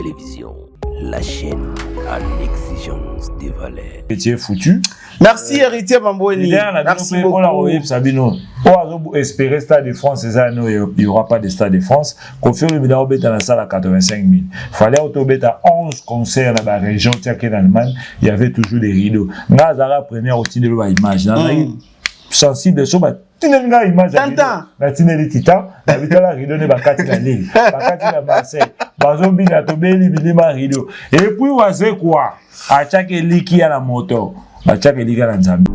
Télévision, la chaîne à l'exigence des valeurs. Tu es foutu. Merci Héritier Bamboueni. Merci beaucoup. Sabino. Pour espérer Stade de France, il n'y aura pas de Stade de France. Confirme le vidéo dans la salle à 85 000. Il fallait autobéter à 11 concerts dans la région en Allemagne. Il y avait toujours des rideaux. Nazara première aussi de l'image. Sensible de ça. Tinenga image na tineli tita na bitala rideau ne bakati na lili bakati na Marseille bazobi na tobeli bilima rideau et puis waze quoi achake liki ya la moto achake liki na nzambe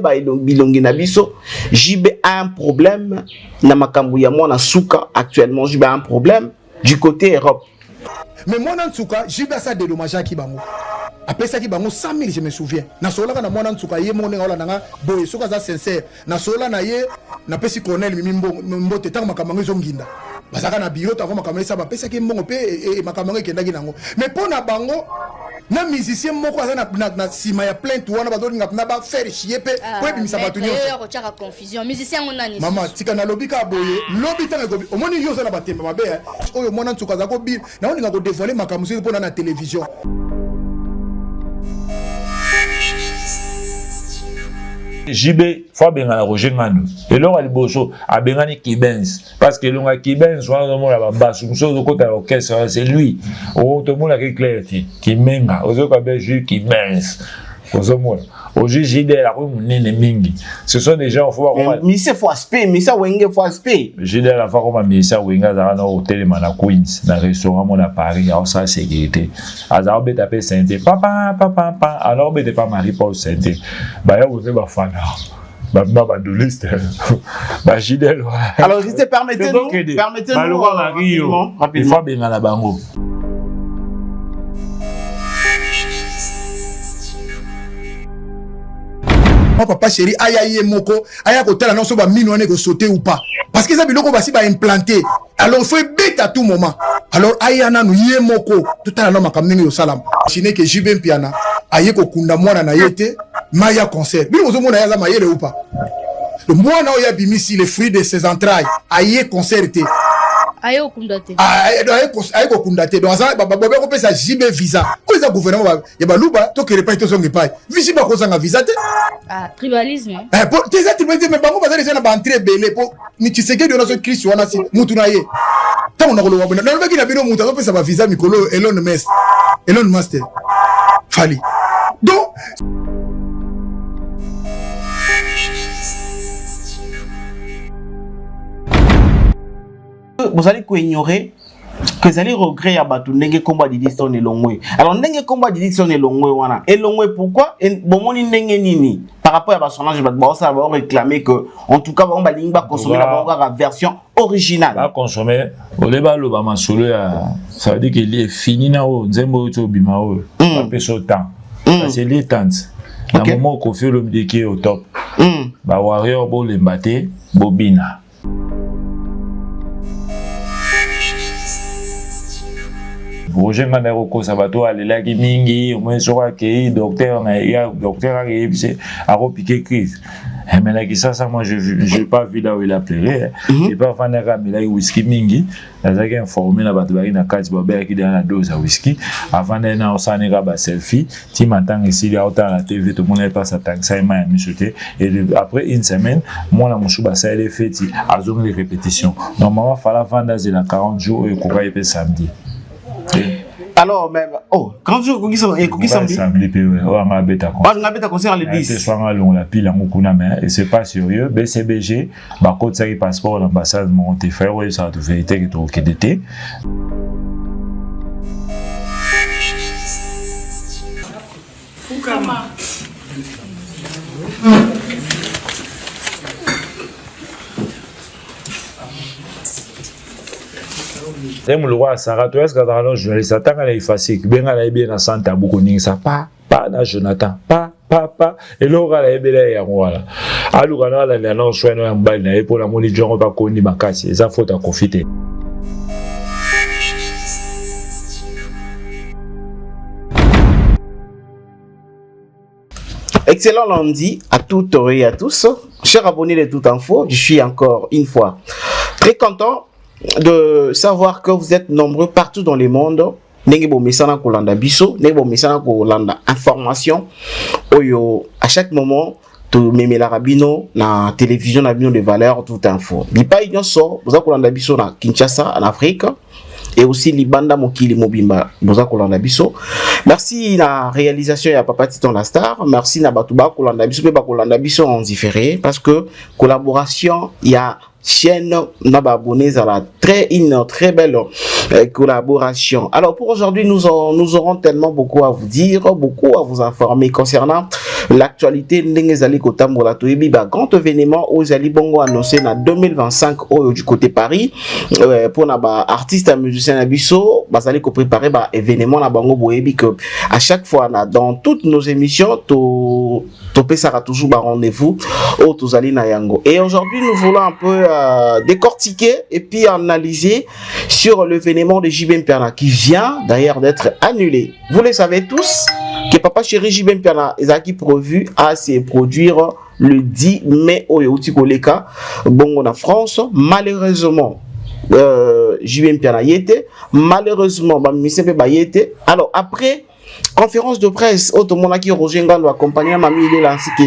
ba bilongi na biso JB a un problème na makambu ya mwana suka actuellement JB a un problème du côté Europe mais mwana suka JB a ça dédommagé ki bango après ça qui bango 100 000 je me souviens na sola kana mwana ntuka ye mona ola nanga boye soka za sincère na sola na ye na pesi colonel mimbote tanga makambo zonginda bazaka na bureau tanga makambo ça ba pesa ki mbongo pe e makambo kendaki nango mais pona bango na musicien moko aza na sima ya plainte wana bazolinga na ba faire chier pe po ebimisa batu nyonso ko chaka confusion musicien ngona mama tika na lobby ka boye lobby tanga ko omoni yoza na batemba mabe oyo mwana ntuka za ko bir na oninga ko dévoiler makambo sur pona na télévision. JB faut bien la Roger Manu et là ali boso a bengani Kibens parce que longa Kibens soit dans la bamba sous de côté orchestre c'est lui au tout le monde qui clair qui menga aux autres ben Jules Kibens aux autres aujourd'hui JD la rue munene mingi ce sont des gens faut voir mais c'est faut aspect mais ça wenge faut aspect JD la fois comme mais ça wenga dans un hôtel à Queens dans restaurant mon à Paris à sa sécurité azar be taper Sainte papa alors be pas Marie-Paul Sainte bah vous êtes fan alors permettez-nous il faut bien la bango. Mon papa chéri aya moko aya ko tala non so ba mino ne ko sauter ou pas parce que ça biloko basi ba implanter alors il faut bête à tout moment alors aya nanu ye moko tout à l'heure makamnengi yo salam chine que JB piana aye ko kunda mwana na yete maya concert bino zo mona ya za mayele ou pas le mwana oya bimisi les fruits de ses entrailles aye concerté aye okundate aye ko kundate donc ça baba ko pesa JB visa ko za gouvernement ya baluba to kere pa to zongi pa visi ba ko zanga visa te tribalisme pour tes tribalisme mais bango bazali na ba entrée belé pour ni tseke de na so Christ wana si mutu na ye tant on a ko wabona na lobaki na bino mutu to pesa ba visa mikolo Elon Master fali donc vous allez ignorer que vous allez regretter à battu n'engé combat d'édition et longwe alors n'engé combat d'édition et longwe wana et longwe pourquoi bon mon n'engé nini par rapport à personnage bah ça va réclamer que en tout cas on va lingba consommer la version originale va consommer au débat le ba masolo ça veut dire qu'il est fini na o nzembo to bima o pas peso temps c'est les temps na moment qu'on fait le médiqué au top ba warrior bo le mbaté bobina. Roger Manderoko Sabato alelaki mingi au moins sur que docteur a piqué crise mais là ça moi j'ai pas vu là où il a pleuré j'ai pas fan de la whisky mingi azaki informé na bato baki na kati babela ki dans la dose à whisky avant d'aller na osaneka ba selfie ti matang ici là autant la TV tout le monde passe à tant ça m'a michoté et après une semaine moi la mouchouba ça elle fait à zone de répétition normalement fallait vendre la 40 jours et courir et samedi. Alors, même, quand je concert les 10. Et c'est pas sérieux. BCBG, bah, quand ça y passeport, l'ambassade, mon frère, oui, ça a de vérité qui était. Même le roi Sarah, tu es dans le journaliste, attends à l'effacer, bien à la bien à Santa Boukoning, ça pas na Jonathan, pas, et l'aura la ebele ya voilà. Alors on a la non soin en bail na pour la moni jongo ba ko ni makasi, ça faut à confiter. Excellent lundi à toutes et à tous. Chers abonnés de Tout Info, je suis encore une fois très content de savoir que vous êtes nombreux partout dans le monde. N'engebo mesana kolanda biso, n'engebo mesana kolanda information. Oyo à chaque moment to memela rabino na télévision na bino de valeur toute info. Bipa union sort, vous kolanda biso na Kinshasa en Afrique. Et aussi Libanda Mokili Mobimba Boza Kolanda Biso. Merci la réalisation ya Papa Titon la Star. Merci na Batuba Kolanda Biso pe ba Kolanda Biso en différé parce que collaboration il y a chaîne n'a pas abonné à la une très belle collaboration. Alors pour aujourd'hui nous aurons tellement beaucoup à vous dire, beaucoup à vous informer concernant l'actualité Ndengezali Kotambola Toyebi ba grand événement aux Ali Bongo annoncé en 2025 du côté Paris pour na ba artiste musicien Abisso bazali ko préparer ba événement na bango boyebi que à chaque fois dans toutes nos émissions to sera toujours ba rendez-vous au Tozali na yango. Et aujourd'hui nous voulons un peu décortiquer et puis analyser sur l'événement de JB Mpiana qui vient d'ailleurs d'être annulé. Vous le savez tous que Papa Chéri JB Mpiana est prévu à se produire le 10 mai au Youtikoleka, bon en France. Malheureusement, JB Mpiana y était. Malheureusement, Misepe ba y était. Alors après conférence de presse, Otomonaki Roger Ngando accompagné Mami il est lancé que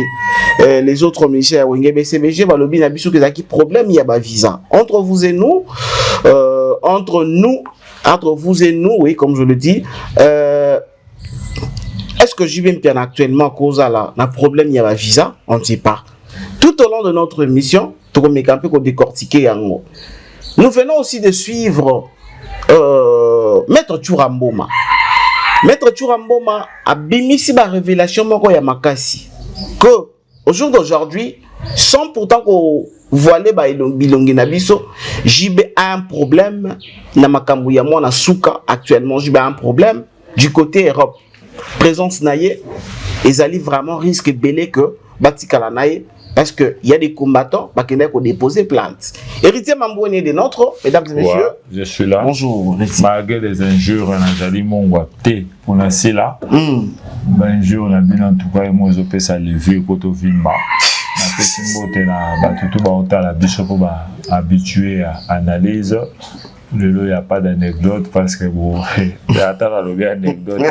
les autres ministères Wenge BCBG va lobby na biso que zaki problème il y a ba visa entre vous et nous entre vous et nous, oui, comme je le dis. Est-ce que JB Mpiana actuellement cause là un problème il y a un visa? On ne sait pas. Tout au long de notre mission, nous décortiquer yango. Nous venons aussi de suivre Maître Churamboma. Maître Churamboma a bimisi ba révélation moko ya makasi que au jour d'aujourd'hui, sans pourtant qu'on voilé ba bilongi na biso, JB a un problème na makambu ya mona suka actuellement. JB a un problème du côté Europe. Présence naïe, ils allaient vraiment risque belé que batikala naïe parce que il y a des combattants qui ont déposé plainte. Héritier Mamboué de notre, mesdames et messieurs. Je suis là. Bonjour. Malgré les injures, on a jali mongwa té pour la là. Injure on a bien en tout cas moi je peux ça lever koto vimba. Na petit mbote na batutu ba ota la biso pour ba habitué à analyse. Il n'y a pas d'anecdote parce que bon, il y a anecdote,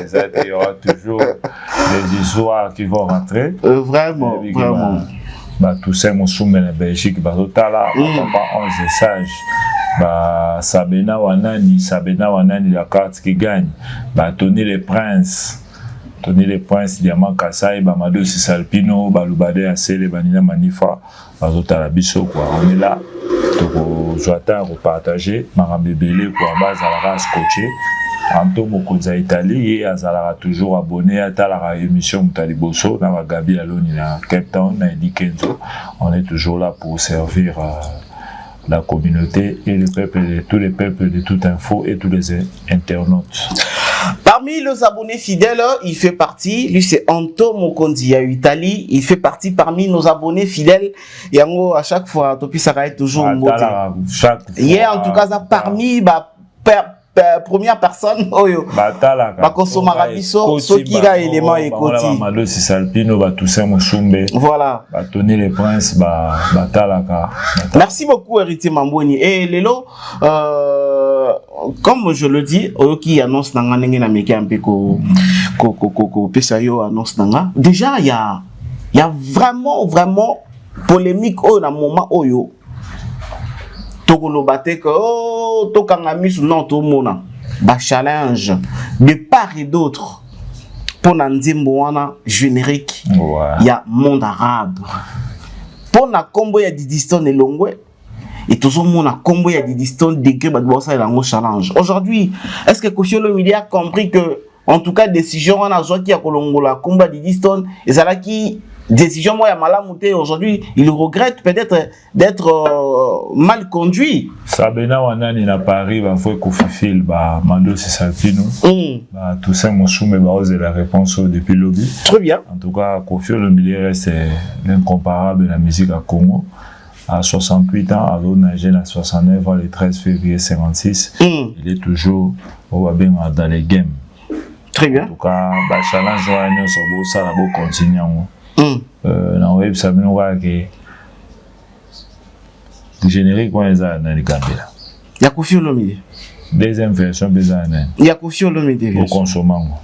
il y aura toujours des histoires qui vont rentrer. Vraiment, vraiment. Tout ça, mon soumet en Belgique, papa 11 sages. Sabena Wanani, la carte qui gagne. Tony les Princes, Diamant Kassai, Mado Sisalpino, Balubade Asele, Banina Manifa, Bazota Biso, quoi. On est là. J'attends de partager, Marambébélé, pour base à la race coachée. Anto Mokoza Italie, et Azalara toujours abonné à la émission Mutaliboso, dans la Gabi Aloni, à Cape Town, à Kenzo. On est toujours là pour servir la communauté et le peuple, tous les peuples de toute info et tous les internautes. Parmi les abonnés fidèles, il fait partie, lui c'est Anto Mokonzi à Italie, il fait partie parmi nos abonnés fidèles. Et à chaque fois, Topi Sarai toujours hier en tout cas, parmi première personne, oyo. Bakosoma biso, sokiga élément ekoti. Mado Sisalpino, Batoussaint Moussumbe. Voilà. Tony les Princes, Batalaka. Merci beaucoup, Héritier Mamboni. Et Lélo, comme je le dis, Oyoki annonce nanga nenge na meke un peu ko pesayo annonce nanga. Déjà, il y a vraiment polémique au na moment oyo. Tokolo bate que tokangami sous non tout mona. Ba challenge de part et d'autre. Pour Nandimbo wana générique. Il y a monde arabe. Pour na combo ya Didiston et Longwe. Et tout le monde a combo ya Didiston degré ba dosa la challenge. Aujourd'hui, est-ce que Kofiolo Media a compris que en tout cas décision on a joué qui a Kolongola combat Didiston et ça là qui décision moi ya malamouté aujourd'hui, il regrette peut-être d'être mal conduit. Sabena Wanani na Paris va faut Kofifil ba Mando Sisalpino. Tout ça mon soumet ba osé la réponse depuis le lobby. Très bien. En tout cas, Kofi Olomide c'est l'incomparable de la musique à Congo. À 68 ans, à l'ONG à 69 ans, le 13 février 56, il est toujours dans les games. Très bien. En tout cas, le challenge ça va continuer. Dans web ça me que le générique on est dans les Gambia. Il y a Koffi Olomide. Deuxième version, Bézané. Il y a Koffi Olomide. Au consommant.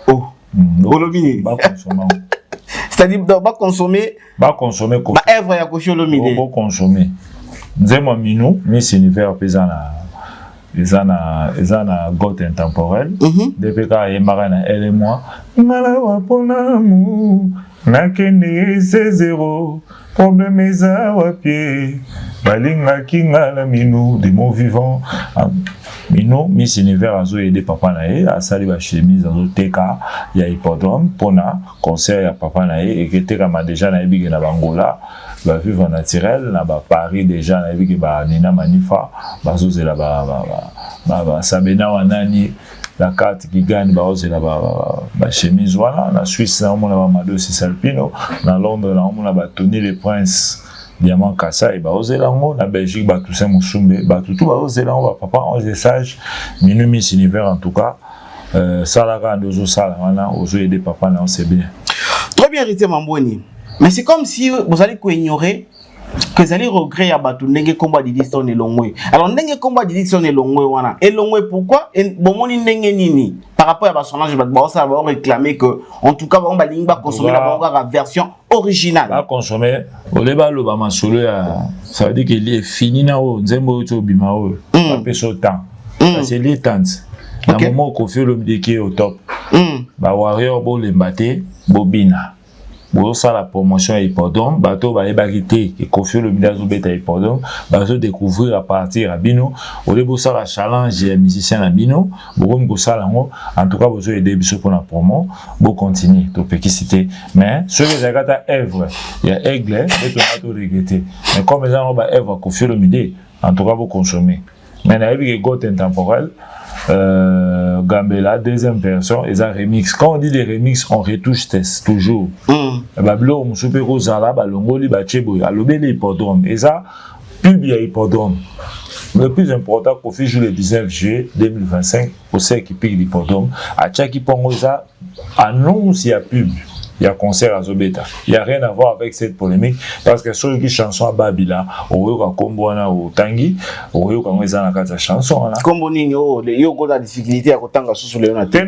Oh. Olomide. Pas consommant. C'est-à-dire, pas consommer. Pas consommer. Bah, œuvre, il y a Koffi Olomide. Pas consommer. Nzemo Minou, Miss Univers, Bézana. Ils ont un goût intemporel. Depuis que Marana, elle et moi, Malawa Ponamu, Nakene, c'est zéro. Problème est à pied. Balinga Kinga la Minou, des mots vivants. Minou, Miss Univers a aidé Papa Nae, a sali ba chemise dans le TK, il y a hippodrome, Pona, concert ya Papa Nae, et que TK m'a déjà na bigi na Bangola. Ba vivre naturel na ba Paris déjà na biki ba Nina Manifa bazoze la ba Sabena wanani la carte qui gagne ba oze la ba chemise wana na Suisse na mona ba Mado Cisalpino na Londres na mona ba Tony le Prince Diamant Kassa et ba oze la ngo na Belgique ba Toussaint Moussoumbe ba tout ba oze la ngo ba papa on sage Minou Miss Univers en tout cas salaka ndozo sala wana ozo aider papa na on sait bien. Très bien Rité Mamboni. Mais c'est comme si vous allez ignorer que vous allez regretter à Batou Ndenge combat de Stone et Longwe. Alors Ndenge combat de Stone et Longwe wana. Et Longwe pourquoi? Et bon Ndenge nini par rapport à personnage ça va réclamer que en tout cas on va consommer la version originale. Va consommer au leba lo ba masolo ya ça veut dire qu'il est fini na o nzembo to bima o pas peso temps. C'est les temps. Na moment qu'on fait le qui est au top. Ba warrior bo le mbaté bobina. Bon, ça la promotion à hippodrome, bateau va ébariter et confier le milieu à hippodrome, bateau découvrir à partir à Bino, au début ça la challenge et musicien à Bino, beaucoup ça là en tout cas vous avez des pour la promo, vous continuez, tout peut citer, mais ce que j'ai gâté Èvre, il y a Aigle et tout va tout regretter, mais comme les gens ont Èvre confier le milieu, en tout cas vous consommez, mais il y a des goûts intemporels. Gambela, deuxième personne, ils ont remix. Quand on dit des remix, on retouche test toujours. Bablo, on soupe Rosala, Balongoli, Bachebo, Alobé, l'hippodrome. Et ça, pub, il y a hippodrome. Le plus important, Kofi joue le 19 juillet 2025 au cercle qui pique l'hippodrome. À Tchaki Pongo, ça annonce il y a pub. Il y a concert à Zobeta. Il n'y a rien à voir avec cette polémique parce que sur les chansons à Babila, au Komboana ou Tangi, au Kamezana Kata chanson. Komboni, il y a des difficultés à Kotanga sous le Naté.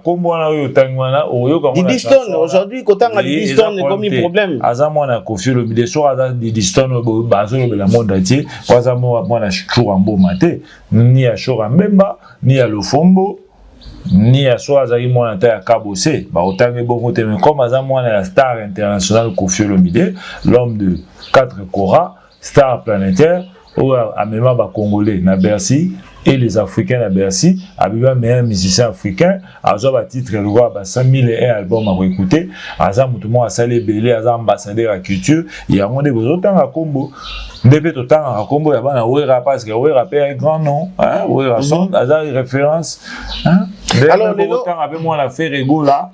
Komboana ou Tangwana, au Didiston, aujourd'hui, Kotanga Didiston est comme un problème. Azamwana Kofi, le Bidesson, Didiston, au Bazo, le monde entier, Wazamo, Mwana Chourambo Mate, ni à Chorambemba, ni à Lofombo. Ni à soi azali mwana ta ya kabose ba otangi bongo te mais comme azali mwana la star international Koffi Olomide, l'homme de 4 Cora, star planétaire ou à même ba congolais na Bercy et les Africains à Bercy, abiba meilleur musicien africain, azo ba titre le roi ba 5001 albums à écouter, azam tout monde a salé belé azam ambassadeur à culture, il y a monde besoin autant à Combo. Depuis tout temps à Combo ya bana Ouera parce que Ouera père un grand nom, hein, Ouera son azar référence, hein. Alors les autres avec moi la fait Rego là,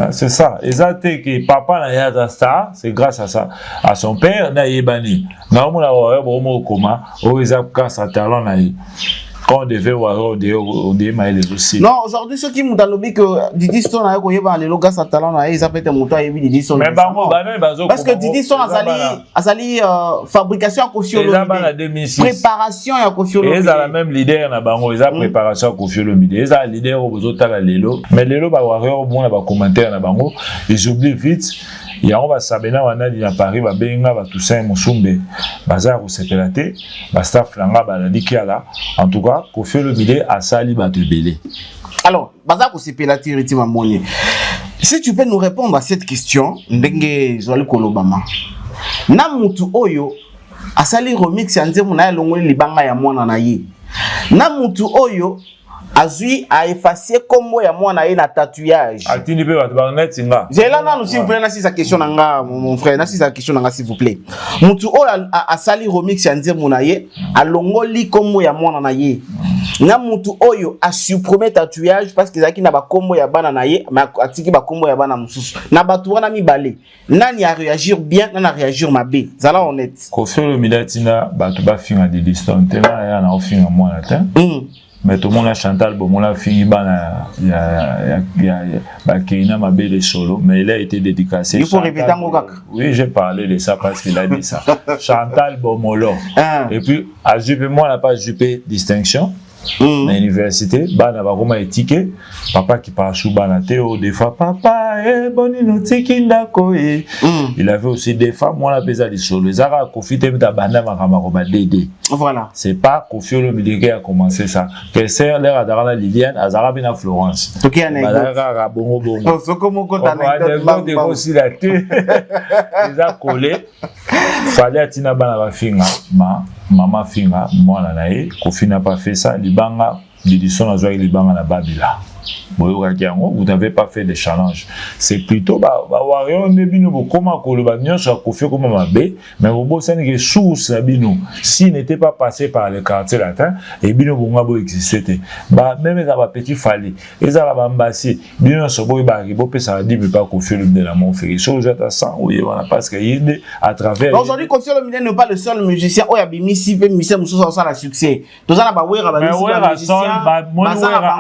c'est ça. Et ça c'est que papa na ya star, c'est grâce à ça, à son père na yebani. Na mo la wa bo koma, o ezap ka sa talent na yi. Quand on devait voir on devait mailler aussi. Non, aujourd'hui ceux qui m'ont dit que Didi Stone a eu les logos à talent ils appellent montant et Didi Stone. Mais parce que Didi Stone a sali fabrication à Koffi Olomide. Préparation à Koffi Olomide. Ils ont la même leader na bango, ils ont préparation à Koffi Olomide. Ils ont leader au besoin de lelo. Mais lelo ba warrior bon na ba commentaire na bango, ils oublient vite. Il y a on va Sabena wana di na Paris ba benga ba Toussaint Moussoumbe bazar au sepelate ba staff langa ba la dikiala en tout cas Koffi Olomide a sali ba te belé. Alors bazar au sepelate Riti Mamboni, si tu peux nous répondre à cette question ndenge Joël Kolobama na mutu oyo a sali remix ya nzemu na longoli libanga ya mwana na ye na mutu oyo azui a effacé combo ya mwana ye na tatouage. Atini pe ba net singa. J'ai là non s'il vous plaît na si sa question nanga mon frère na si sa question nanga s'il vous plaît. Mutu o a sali remix ya nzemu na ye a longoli combo ya mwana na ye. Na mutu oyo a supprimer tatouage parce que zaki na ba combo ya bana na ye ma atiki ba combo ya bana mususu. Na batu wana mibale. Nani a réagir bien, nani a réagir mabe. Zala honnête. Koffi Olomide tina batu ba finga Didi Stone tena ya na ofinga mwana ta. mais tout le monde a Chantal Bomola fini bana Kirina Mabele solo, mais il a été dédicacé. Il faut répéter en Mogak. Oui, j'ai parlé de ça parce qu'il a dit ça. Chantal Bomolo. Et puis, à Juppé, moi, on n'a pas Juppé distinction. À l'université, bana bakoma étiqué, papa qui parle sous bana Théo, des fois papa, bonino tikindako. Il avait aussi des femmes, moi la pesa du solo. Les arabes confité de bana makamako dédé. Voilà. C'est pas Kofi Olomide qui a commencé ça. Que c'est l'air à Darana Liliane, à Zarabina Florence. Tout qui est anecdote. Bongo bongo. Ce que mon compte anecdote. Des aussi la tête. Ils ont collé. Fallait à Tina Bana Finga, Maman Finga, moi la naïe. Kofi n'a pas fait ça. Libanga, Didison a joué Libanga na Babila. Vous n'avez pas fait de challenge. C'est plutôt comment mais vous savez source s'il n'était pas passé par le quartier latin et bien vous existait même les petits fallait et ça va m'embasser bien ce boy peut ça dit pas confier le de la mon frère chose à 100 oui on a parce que il à travers aujourd'hui confier le n'est pas le seul musicien oh il y a Bimisi musicien muso ça la succès tout ça ba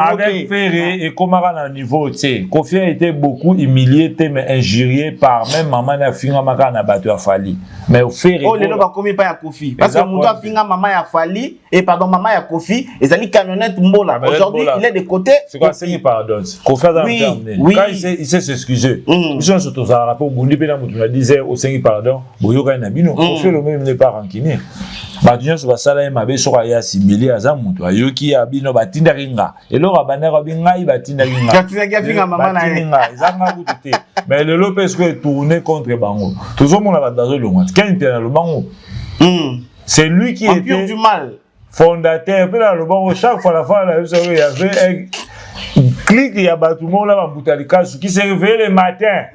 avec Ferré et comment à niveau Kofi a été beaucoup humilié mais injurié par même maman na finga maka na bato ya Fali mais au Ferré oh les ba komi pas ya Kofi parce que mon doit finga maman ya Fali et pardon maman ya Kofi et ça li camionnette Mbola aujourd'hui il est de côté c'est quoi c'est qui pardonne Kofi a terminé quand il s'est s'excuser ils sont surtout ça rapport bundi pe na mutu na disait au sengi pardon boyoka na bino Kofi le même n'est pas rancunier Badinyo so basala ye mabe so ya simili aza mutu ayoki abino batinda ringa eloko banera bingai batinda ringa katinga finga mama na ye ezanga kutute mais le Lopez que tourner contre bango toujours mon la bazo longa quand il le bango c'est lui qui était du mal fondateur puis là le bango chaque fois la fois là il y avait clic il y a batumo là babutalika qui se réveille le matin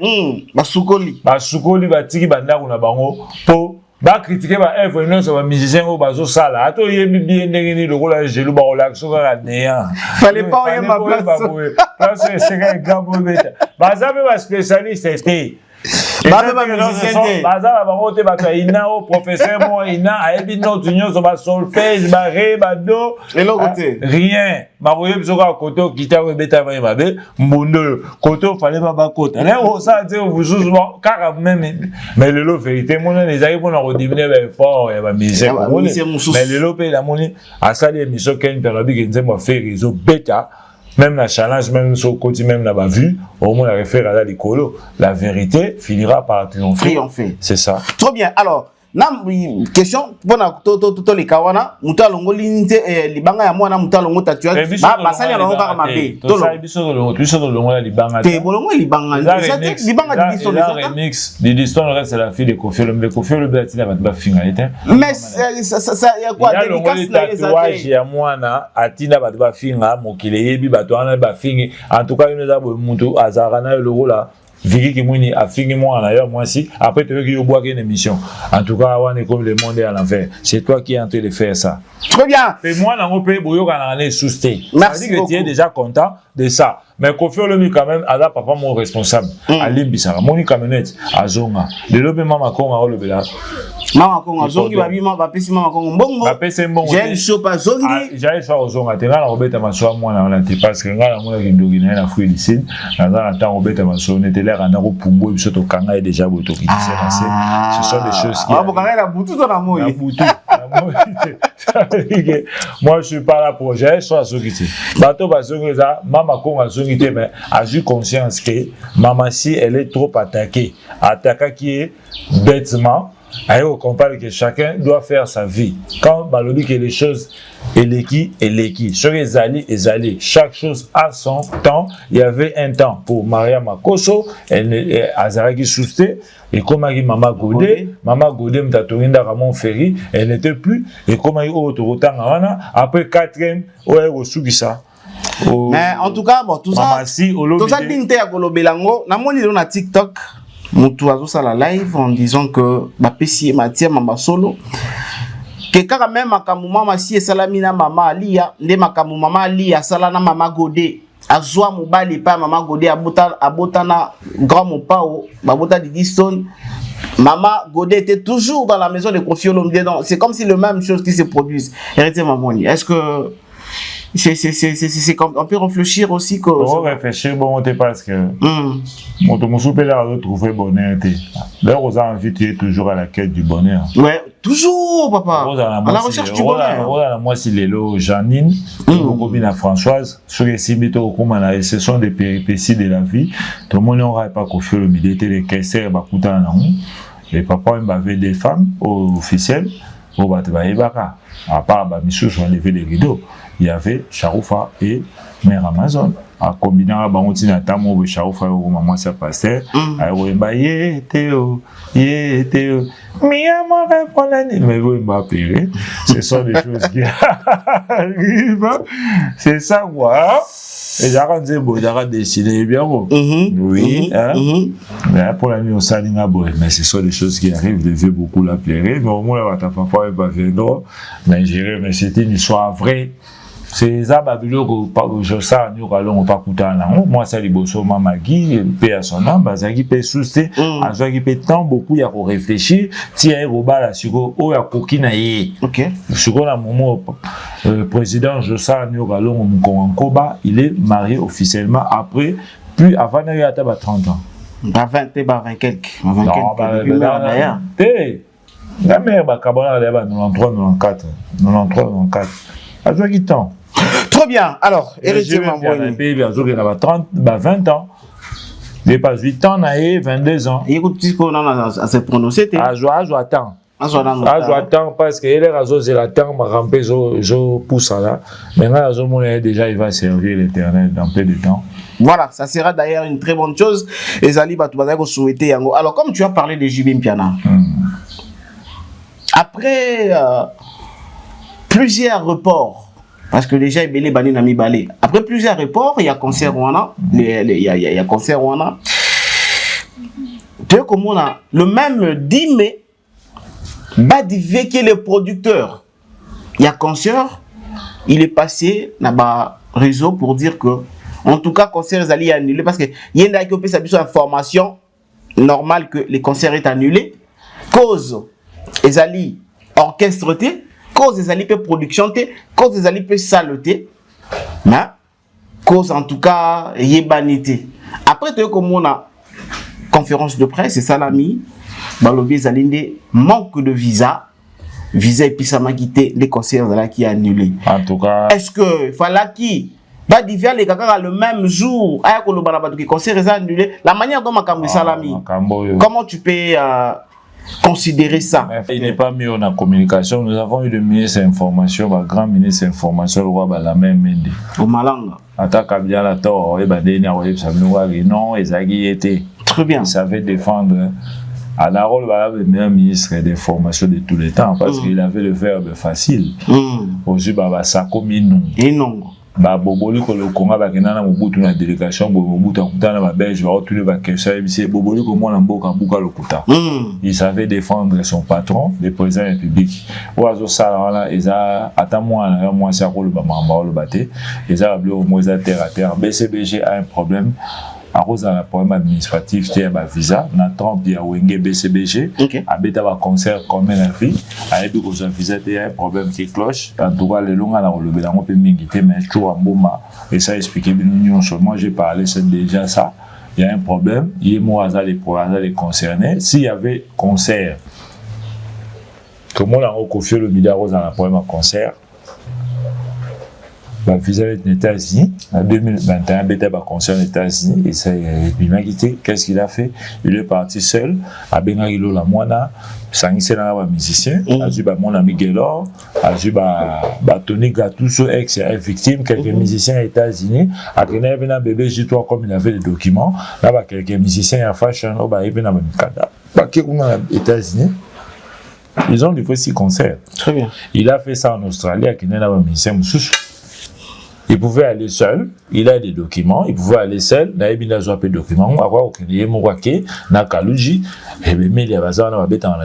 basukoli batiki bandako na bango po ba critiquer ba œuvre non ça va musicien au bazo sala ato yebi bien ndengeni lokola jelu ba relax so ka néant fallait pas y ma place place c'est un gabo beta bazabe ba spécialiste était baza bangote bato ina o professeur mo ina ayebi no tunyo so ba solfège ba ré ba do rien maroye biso ka côté guitare ko beta ba mabe mbondo côté fallait pas bakota là o ça dire vous car même mais le vérité mon les aïe pour nous devenir fort et ba musicien mais le lopé la moni a ça les émissions qu'une période qui nous moi faire réseau bêta même la challenge, même sur le côté, même la vue, au moins la réfère à l'écolo, la vérité finira par triompher. C'est ça. Trop bien. Alors, question pour les kawana muta longo linite libanga ya mwana muta longo tatouage basali longo kaka mabe to ça biso longo la libanga te bolongo libanga c'est libanga di la remix di diston reste la fille de Kofi le Betina va finga était mais ça y a quoi dédicace na tatouage ya mwana atina ba finga mokile yebi bato ana ba fingi en tout cas une za mutu azarana le rola Vicky qui muni a fini moi d'ailleurs moi aussi après tu veux qu'il y ait une émission en tout cas on est comme le monde est à l'envers c'est toi qui es en train de faire ça très bien et moi dans mon pays boyo kana ne souster merci que tu es déjà content de ça mais Kofi Olomide quand même ada papa mon responsable Ali Bisara moni camionnette azonga de l'obé mama konga le bela mama konga zongi babima bapesi mama konga mbongo bapesi mbongo j'ai chaud pas zongi j'ai choix ozonga te ngala obeta maswa mwana on te parce que ngala mwana ki ndogina na fruit lycée na na temps obeta maswa on était là na ko pumbo biso to kanga et déjà boto qui ce sont des choses qui bon kanga na butu to na moyi moi je suis pas là pour j'ai soit sokiti bato bazonga za mama konga zongi mais a eu conscience que maman si elle est trop attaquée qui est bêtement et on compare que chacun doit faire sa vie quand balobi que les choses et sur les alliés chaque chose a son temps il y avait un temps pour Maria Makoso elle Azaraki Sousté et comme maman Godé m'tatorinda Ramon Ferry elle n'était plus et comme autre autant après 4e au Subisa. Mais en tout cas bon tout ça dinte ya kolobelango na moni na TikTok mutu azo la live en disant que bapesi Matia mama solo que quand même makamu mama si esalami na mama Alia nde makamu mama Alia sala na mama Godé azwa mobali pa mama Godé abota na grand mopao babota Didi Stone. Maman Godé était toujours dans la maison de Kofi Olomide. C'est comme si le même chose qui se produise. Arrêtez Mamoni. Est-ce que c'est comme on peut réfléchir aussi que. On réfléchir bon parce que. Mon souper là retrouver bonheur. D'ailleurs, on a envie de toujours à la quête du bonheur. Ouais, toujours, papa. À la recherche du bonheur. Moi, c'est Lélo, Janine, Bobina Françoise, sur les Sibito, ce sont des péripéties de la vie. Tout le monde n'aura pas confié le militaire, les caisseurs, les papas avaient des femmes officielles. À part Bamissou, on enlevé les rideaux. Il y avait Charoufa et Mère Amazon. En combinant la tamo Charoufa et maman ça passait. Théo. Mais vous m'appelez. Ce sont des choses qui arrivent. C'est ça, moi. Et j'ai décidé bien. Oui. Mais pour la nuit, on s'aligne à boire. Mais ce sont des choses qui arrivent. Je veux beaucoup la plairer. Mais au moins, ta papa va venir. Mais c'était une histoire vraie. C'est ça, je sais, nous allons pas coûter un an. Moi, c'est les bossos, maman qui paie à son âme, qui paie sous c'est, à ce qui paie tant beaucoup, il y a qu'on réfléchir. Tiens, au bas là, sur il y a coquinaille. Ok. Sur la moment, président, je sais, nous allons en Koba, il est marié officiellement après, plus avant d'aller à 30 ans. 20 quelques. Non, la mère, Kabbalah, elle est 93, 94. À toi qui temps. Trop bien. Alors, héritier Mamboni. Il a 20 ans. Il pas 8 ans, 22 ans. Il écoute ce qu'on a à se prononcer. Attends. Attends, parce que les réseaux, c'est la terre, ma rampée, je pousse là. Maintenant, déjà, il va servir l'éternel dans peu de temps. Voilà, ça sera d'ailleurs une très bonne chose. Et Zali, tu vas souhaiter. Alors, comme tu as parlé de Jibim Piana, après plusieurs reports, parce que déjà il y a Nami Balé. Après plusieurs reports, il y a concert Rwanda, il y a concert Rwanda. Comme on a le même 10 mai, Badivé le producteur, il y a concert, il est passé dans le réseau pour dire que, en tout cas, concert est annulé parce que il y a une information normale que le concert est annulé. Cause, Ezali orchestreté. Cause des alliés production, cause des alliés saleté, mais cause en tout cas yébanité. Après tu comme on a conférence de presse, c'est ça l'ami, balobi zalinde manque de visa et puis ça m'a quitté les concerts là qui est annulé. En tout cas, est-ce que fallait qui va divers les gars le même jour à que le balabado qui concert est annulé, la manière dont ma ça l'ami. Comment tu peux considérer ça? Il n'est pas mis en communication. Nous avons eu de meilleures informations, le grand ministre d'information, le roi la même Mende. Au Malanga. Attaque bien la tort, non, Ezagi était. Très bien. Il savait défendre. À la rôle, le meilleur ministre d'information de tous les temps, parce qu'il avait le verbe facile. Aujourd'hui, ça comme non. Et non. Boboli ko le Congo ba kenana mobutu na délégation mobutu akutana ba belge ba retourner ba kesa bisi boboli ko mona mboka buka lokuta. Il savait défendre son patron, le président de la République. Oazo sala wana eza ata mwana moi c'est ko le ba mamba le baté eza bleu au moins terre à terre. BCBG a un problème à cause d'un problème administratif, il y a un visa, on a 30 à Wenge BCBG, à Beta va concert comme la vie, à Ebi Kosa visa, il y a un problème qui cloche, en tout cas, les longs à la relevé, on peut m'inquiéter, mais je trouve un bon moment, et ça expliqué bien l'union sur moi, j'ai parlé, c'est déjà ça, il y a un problème, il y a moi, les concernés, s'il y avait concert, comment on a reconfié le milliard dans un problème à concert, le visa est aux États-Unis, en 2021, il a concert aux États-Unis, et ça, il m'a quitté. Qu'est-ce qu'il a fait? Il est parti seul, à Bengagilo la Moana, Sangissé dans la musicien, a vu mon ami Gelor, a vu Tony Gattuso, ex victime, quelques musiciens aux États-Unis, à Genève, un bébé J3 comme il avait les documents, là, quelques musiciens à fashion, il y a un cadre, aux États-Unis. Ils ont fait 6 concerts. Très bien. Il a fait ça en Australie, à Genève, un musicien Moussouche. Il pouvait aller seul, il a des documents, il pouvait aller seul, il a des documents, il a des documents, il a Kaluji, et bien il y a des gens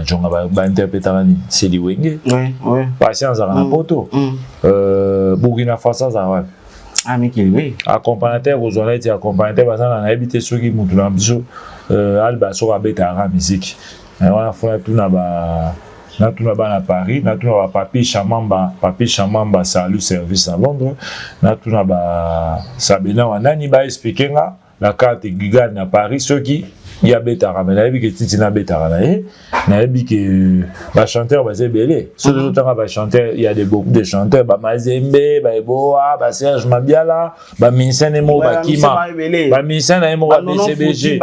qui ont interprété Sidi Wenge. Oui. Patience à la poto. Burkina Faso, ça va. Ah, mais oui. Accompagnateur aux honnêtes, accompagnateur, parce qu'on a habité ceux qui m'ont dit Alba sur la bête à la musique. On a fait tout là-bas. na tuna bana Paris, na tuna ba papi Chamamba salut service à Londres, na tuna ba Sabina wanani ba expliquer la carte Giga na Paris ceux qui il y a betara mais na bi que titi na betara na bi que ba chanteur ba zebele ceux de temps ba chanteur il y a beaucoup de chanteurs ba Mazembe ba Eboa ba Serge Mabiala ba Minsene mo ba Kima ba Minsene mo ba BCBG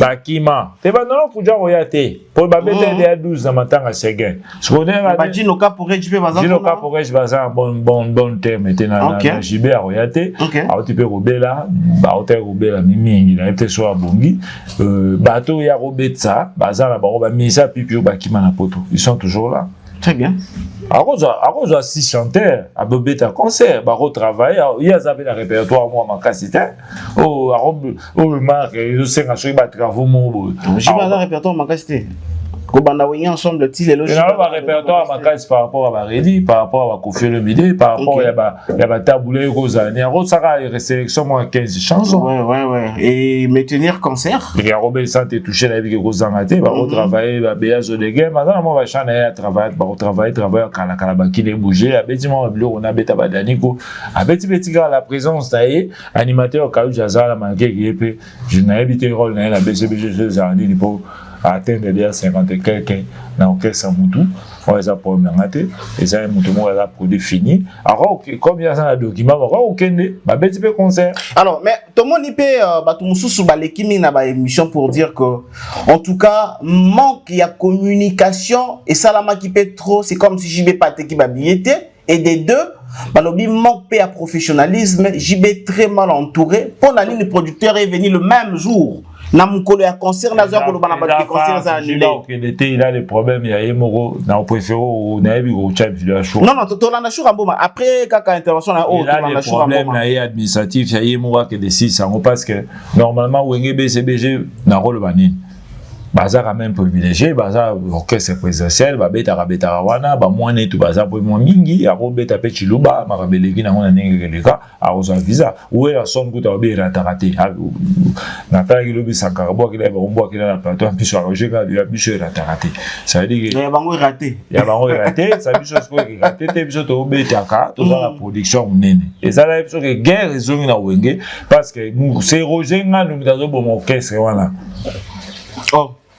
ba Kima te ba non fuja royate pour ba beta de 12 na matanga seguin ce qu'on est ba Dino ka pour JB bazan Dino ka pour bazan bon terme maintenant na JB royate a tu peux robela ba hôtel robela mingi na peut so abongi bateau ya Robetsa, bazar ba misa pipi bakima na poto. Ils sont toujours là. Très bien. Arozo 6 chanteurs, à Bobeta concert, ba retravailler, il y a zavé le répertoire moi ma casite. Oh marque, je sais que je vais travaux mon. J'ai pas le répertoire ma casite. Kobanda wengi ensemble le style logique. Et là, répertoire ma case par rapport à Baredi, par rapport à Kofi Olomide, par rapport à ba taboulé Rosane. En ça a sélection moi 15 chansons. Ouais. Et me tenir concert. Il y a Robert Santé touché la vie que Rosane va retravailler ba Béaz de game. Maintenant moi va changer à travailler kala bakine bouger. Abeti moi on a beta badaniko. Abeti gars la présence taillé animateur Kaou Jaza la manqué qui je n'ai habité rôle dans la BCBG ces années pour atteindre les 50 et quelques dans auquel ça moutou on les a pour m'engager et ça moutou moi là pour définir alors comme il y a ça document aucun ba petit peu concert alors mais tout le monde peut tout mususu ba l'équipe na ba émission pour dire que en tout cas manque il y a communication et ça la qui peut trop c'est comme si JB pas qui ba billetté et des deux balobi manque à professionnalisme JB très mal entouré pour la ligne producteur est venu le même jour na mukolo ya concert na zo ko bana ba concert za annulé il a des problèmes il y a Yemoro na préféré na yebi ko chat vidéo show non to la show mboma après kaka intervention na to la show problème na administratif ya Yemoro que décide ça parce que normalement wenge BCBG na rôle banini baza quand même privilégié baza orchestre présidentiel ba beta wana ba mwana tout baza pour moi mingi a beta pe chiluba makabeleki na ngona nengeleka a oza visa ou la somme que tu as bien raté na ta ki lobi sakarbo ki ba ombo ki na plateau puis Roger ka ya biso raté ça veut dire ya bango raté ça biso ko raté te biso to beta ka to za la production nene et ça la biso que guerre raison na wenge parce que c'est Roger nga nous dans bon orchestre wana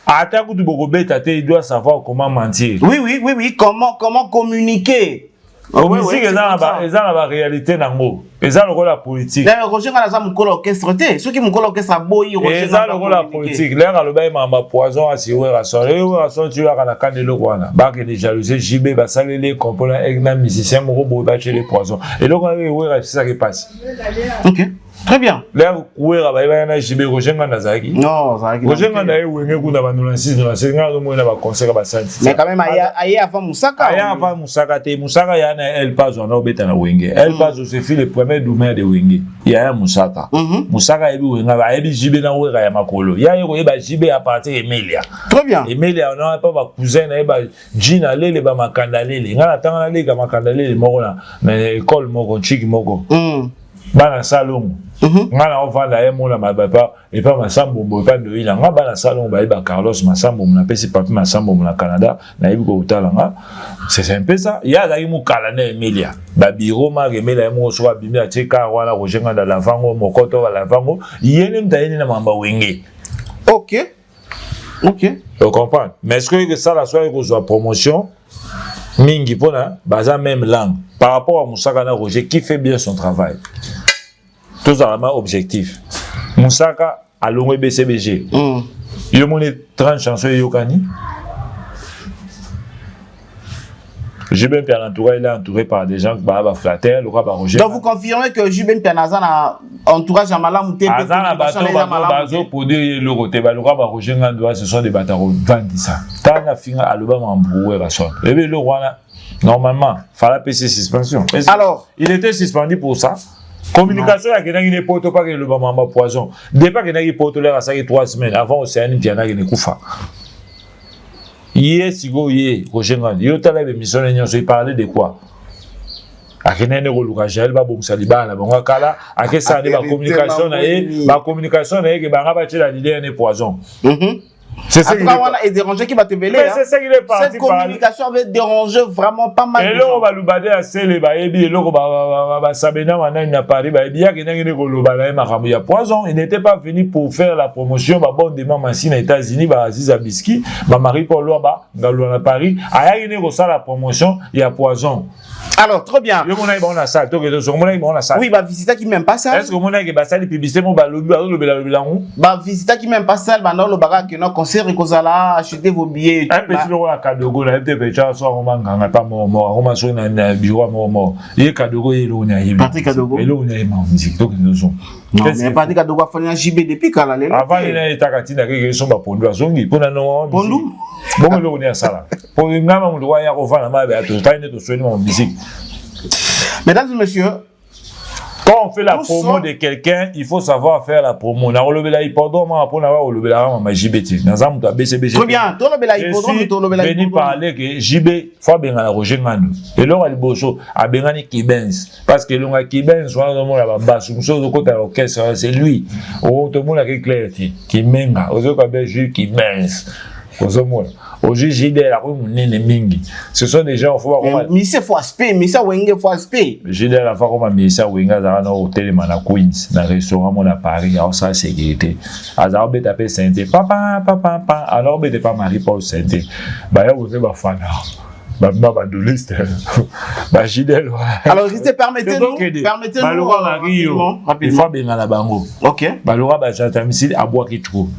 attends que tu peux il doit savoir comment mentir. Oui. Comment communiquer. Communiquer, ils ont la réalité dans le ils ont la politique. Roger a la orchestre. Ceux qui ont l'orchestre, ils ont la politique. Ils ont la poison à siouer à son. Ils ont tu as la canne de l'Oguana. Bac et les jalousies, JB, Bassalé, les components, Egna, musicien, Moro, Baché, les poisons. Et donc, c'est ça qui passe. Ok. Très bien. Là, où est la JB Roger Mandazaki? Non, Roger Mandazaki, où est le Banoulansis, dans la séquence où il y a un concert à Santi. Mais quand même, aïe avant Moussaka. Aïe avant Moussaka, Moussaka, il y a un Paz, on a oublié dans Wenge. El Paz, c'est fait le premier domaine de Wenge. Il y a un Moussaka. Moussaka, il y a un JB dans Wenge, il y a un Makolo. Il y a un JB à partir d'Emilia. Très bien. Emilia, on n'a pas ma cousine, il y a un Gina, il y a un Makandalé. Il y a un Makandalé, il y a une école, Chiki Moko. Bana salon ngana ovanda ye mona mabapa et pas masambo pas de ila nga bana salon ba Carlos masambo na pesi papi masambo na Canada na yibi ko utalanga c'est un peu ça ya la yimu kala na Emilia ba biro ma gemela mo so ba bimia cheka wala rojenga da lavango mokoto wa lavango yene mtaini na mamba wenge. OK tu comprends mais est-ce que ça la soirée que promotion mingi pona baza même langue par rapport à Moussaka na Roger qui fait bien son travail. Tous à la objectif. Moussaka a l'ongé BCBG. Il y a 30 chansons Yokani. Jubin Pianantoura, il est entouré par des gens qui sont flattés. Donc vous confirmez que Jubin Pianazan a entourage à Malamouté. Pour dire le côté, Roger Ngandoua, ce sont des bataros. Vandisa. Tana Finga, Alobama Mboué, Rasson. Le roi, normalement, il fallait payer suspension. Alors, il était suspendu pour ça. Communication avec les potes pas que le bamba poison. Depuis que les potes là ça 3 semaines avant Océanie Piana qui ne kufa. Hier sigo hier Roger Ngand. Yo tala émission n'yon se parler de quoi? Akenene ko lukajel ba bon saliba na bonga kala akesa ne ba communication na e ba communication na e ke ba ngaba tshela l'idée ne poison. C'est ça qui est dérangé qui va te mêler. C'est ça qu'il est parti. Cette communication va déranger vraiment pas mal. Et là, on va le bader à Sélé, et là, on va Sabena, on a Paris, bien qu'il y ait un poison. Il n'était pas venu pour faire la promotion, bon, des mamans aux États-Unis, Aziz Abiski, Marie-Paul Loba, à Paris. Il y a la promotion, il y a poison. Alors, très bien. Oui, bah, visiter qui même pas ça. Est-ce que mon âge est passé les publicités, mon bah, visiter qui même pas ça, bah, non, le bagarre qui n'a concert, et qu'on a acheté vos billets. Un petit euro à Kadogo, là, peut-être que tu as soit un pas mort, on sur un bureau mort. Il y a Kadogo et l'on a eu. Patrick Kadogo. Et l'on a eu en musique, donc nous sommes. Non, mais Patrick Kadogo a fait un JB depuis quand là. Avant, il y a une Takatine qui sont pas pour nous, pour nous. Pour nous. Bon, on est à ça. Pour une gamme, on doit y avoir la main, tout le temps, il est soigné en musique. Mesdames et messieurs, quand on fait la promo de quelqu'un, il faut savoir faire la promo. On a relevé la hippodrome, on a relevé la JBT. Très bien, tu as relevé la hippodrome, tu as relevé la hippodrome. Veni parler que JB, il faut bien la Roger Manu. Et là, il bosso, a bien Kibens. Parce que l'on a Kibens, soit dans le monde là-bas, c'est lui. Tout le monde a clair, qui menga. Aux autres, il Kibens. Ce sont des gens, il faut voir. Mais c'est faut aspect, mais ça, il faut aspect. J'ai dit à la fois comme un ça Wenga dans un hôtel à Queens, dans un restaurant à Paris, à sa sécurité. Alors, on appelle Sainte, papa, alors on pas Marie-Paul Sainte. Bah, vous êtes ma fan. Alors, permettez-nous. Il faut bien à la bango. Ok.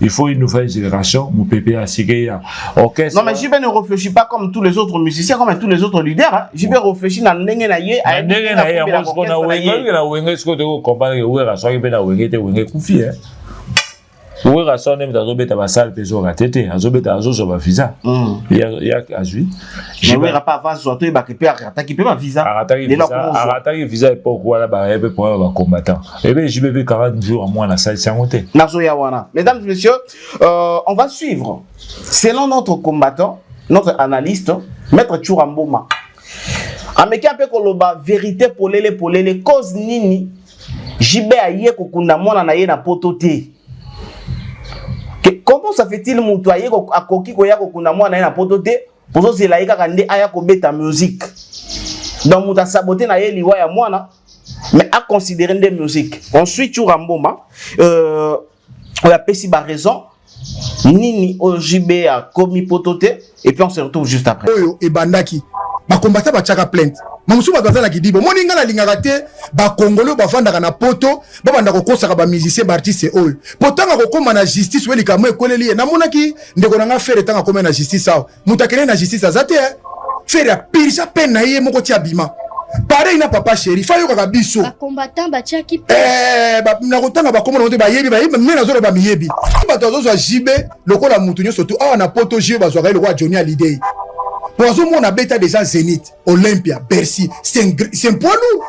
Il faut une nouvelle génération. Mon pépé a signé. Non, mais JB ne réfléchit pas comme tous les autres musiciens, comme tous les autres leaders. JB réfléchit dans l'engagé. Oui, raison même dans le ta salle peso ratete, azobeta azozo ba visa. Il y a azui. Je vais pas avoir surtout ba kepe attaquer ba visa. Attaquer visa et pourquoi là ba ebe pour ba combattant. Et bien je vais 40 jours à moins la salle sans monter. Mesdames et messieurs, on va suivre selon notre combattant, notre analyste, Maître Churamboma. Ameki ape koloba vérité polele cause nini JB aye kokunda mwana na ye na potote. Comment ça fait-il moutouayer à koki koya kokuna mwana na potote pour se la yaka kande aya ko beta musique. Donc mouta saboter na ye liwa ya mwana mais à considérer des musiques. Ensuite Churamboma on a pesi ba raison nini OJB a commis potote et puis on se retrouve juste après. Oyo e bandaki ba combattant ba chaka plainte. Mamusu ba bazala kidibo moninga na lingaka te ba congolais ba vandaka na poto ba banda ko kosaka ba musicien ba artiste oyo potanga ko koma na justice weli kamwe koleli na monaki ndeko na nga faire tanga koma na justice sao mutakene na justice azate faire ya pirisa peine na ye moko ti abima pareil na papa chéri fa yo kaka biso ba combattant ba tiaki ba na kotanga ba komona te ba yebi me na zolo ba miyebi ba tozo zo JB lokola mutu nyo surtout awa na poto jeu ba zo ka lokwa Johnny Hallyday. Pour ce monde, on a déjà Zénith, Olympia, Bercy, c'est un poids lourd.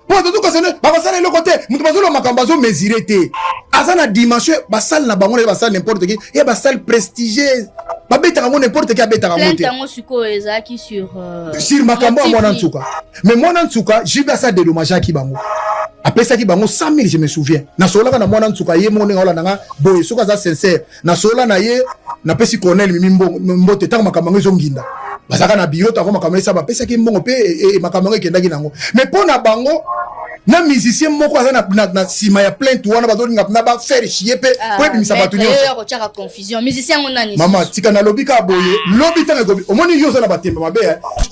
Pour tout cas, le côté, nous avons makambazo mesuré. À la dimension, basal na bango, basal n'importe qui, et basal prestigieuse. Babeta n'importe qui a beta monter. Sur makambo moi en tout cas. Mais moi en tout cas, j'ai ça dédommagé qui bango. Après ça qui bango 100 000 je me souviens. Na sola na moi en tout cas, yé mon ngola nanga boy, soka za sincère. Na sola na yé na pesi Colonel mbote tanga makambo zonginda. Bazaka na bureau ta makambo ça ba pesa ki mbongo pe et makambo kendaki nango. Mais pour na bango na musicien moko aza na sima ya plainte wana bazolinga na ba faire chier pe po ebimisa batu nyonso. Ko chaka confusion. Musicien nani? Mama tika na lobby ka boye. Lobby tanga ko. Omoni yozo na batembe mabe.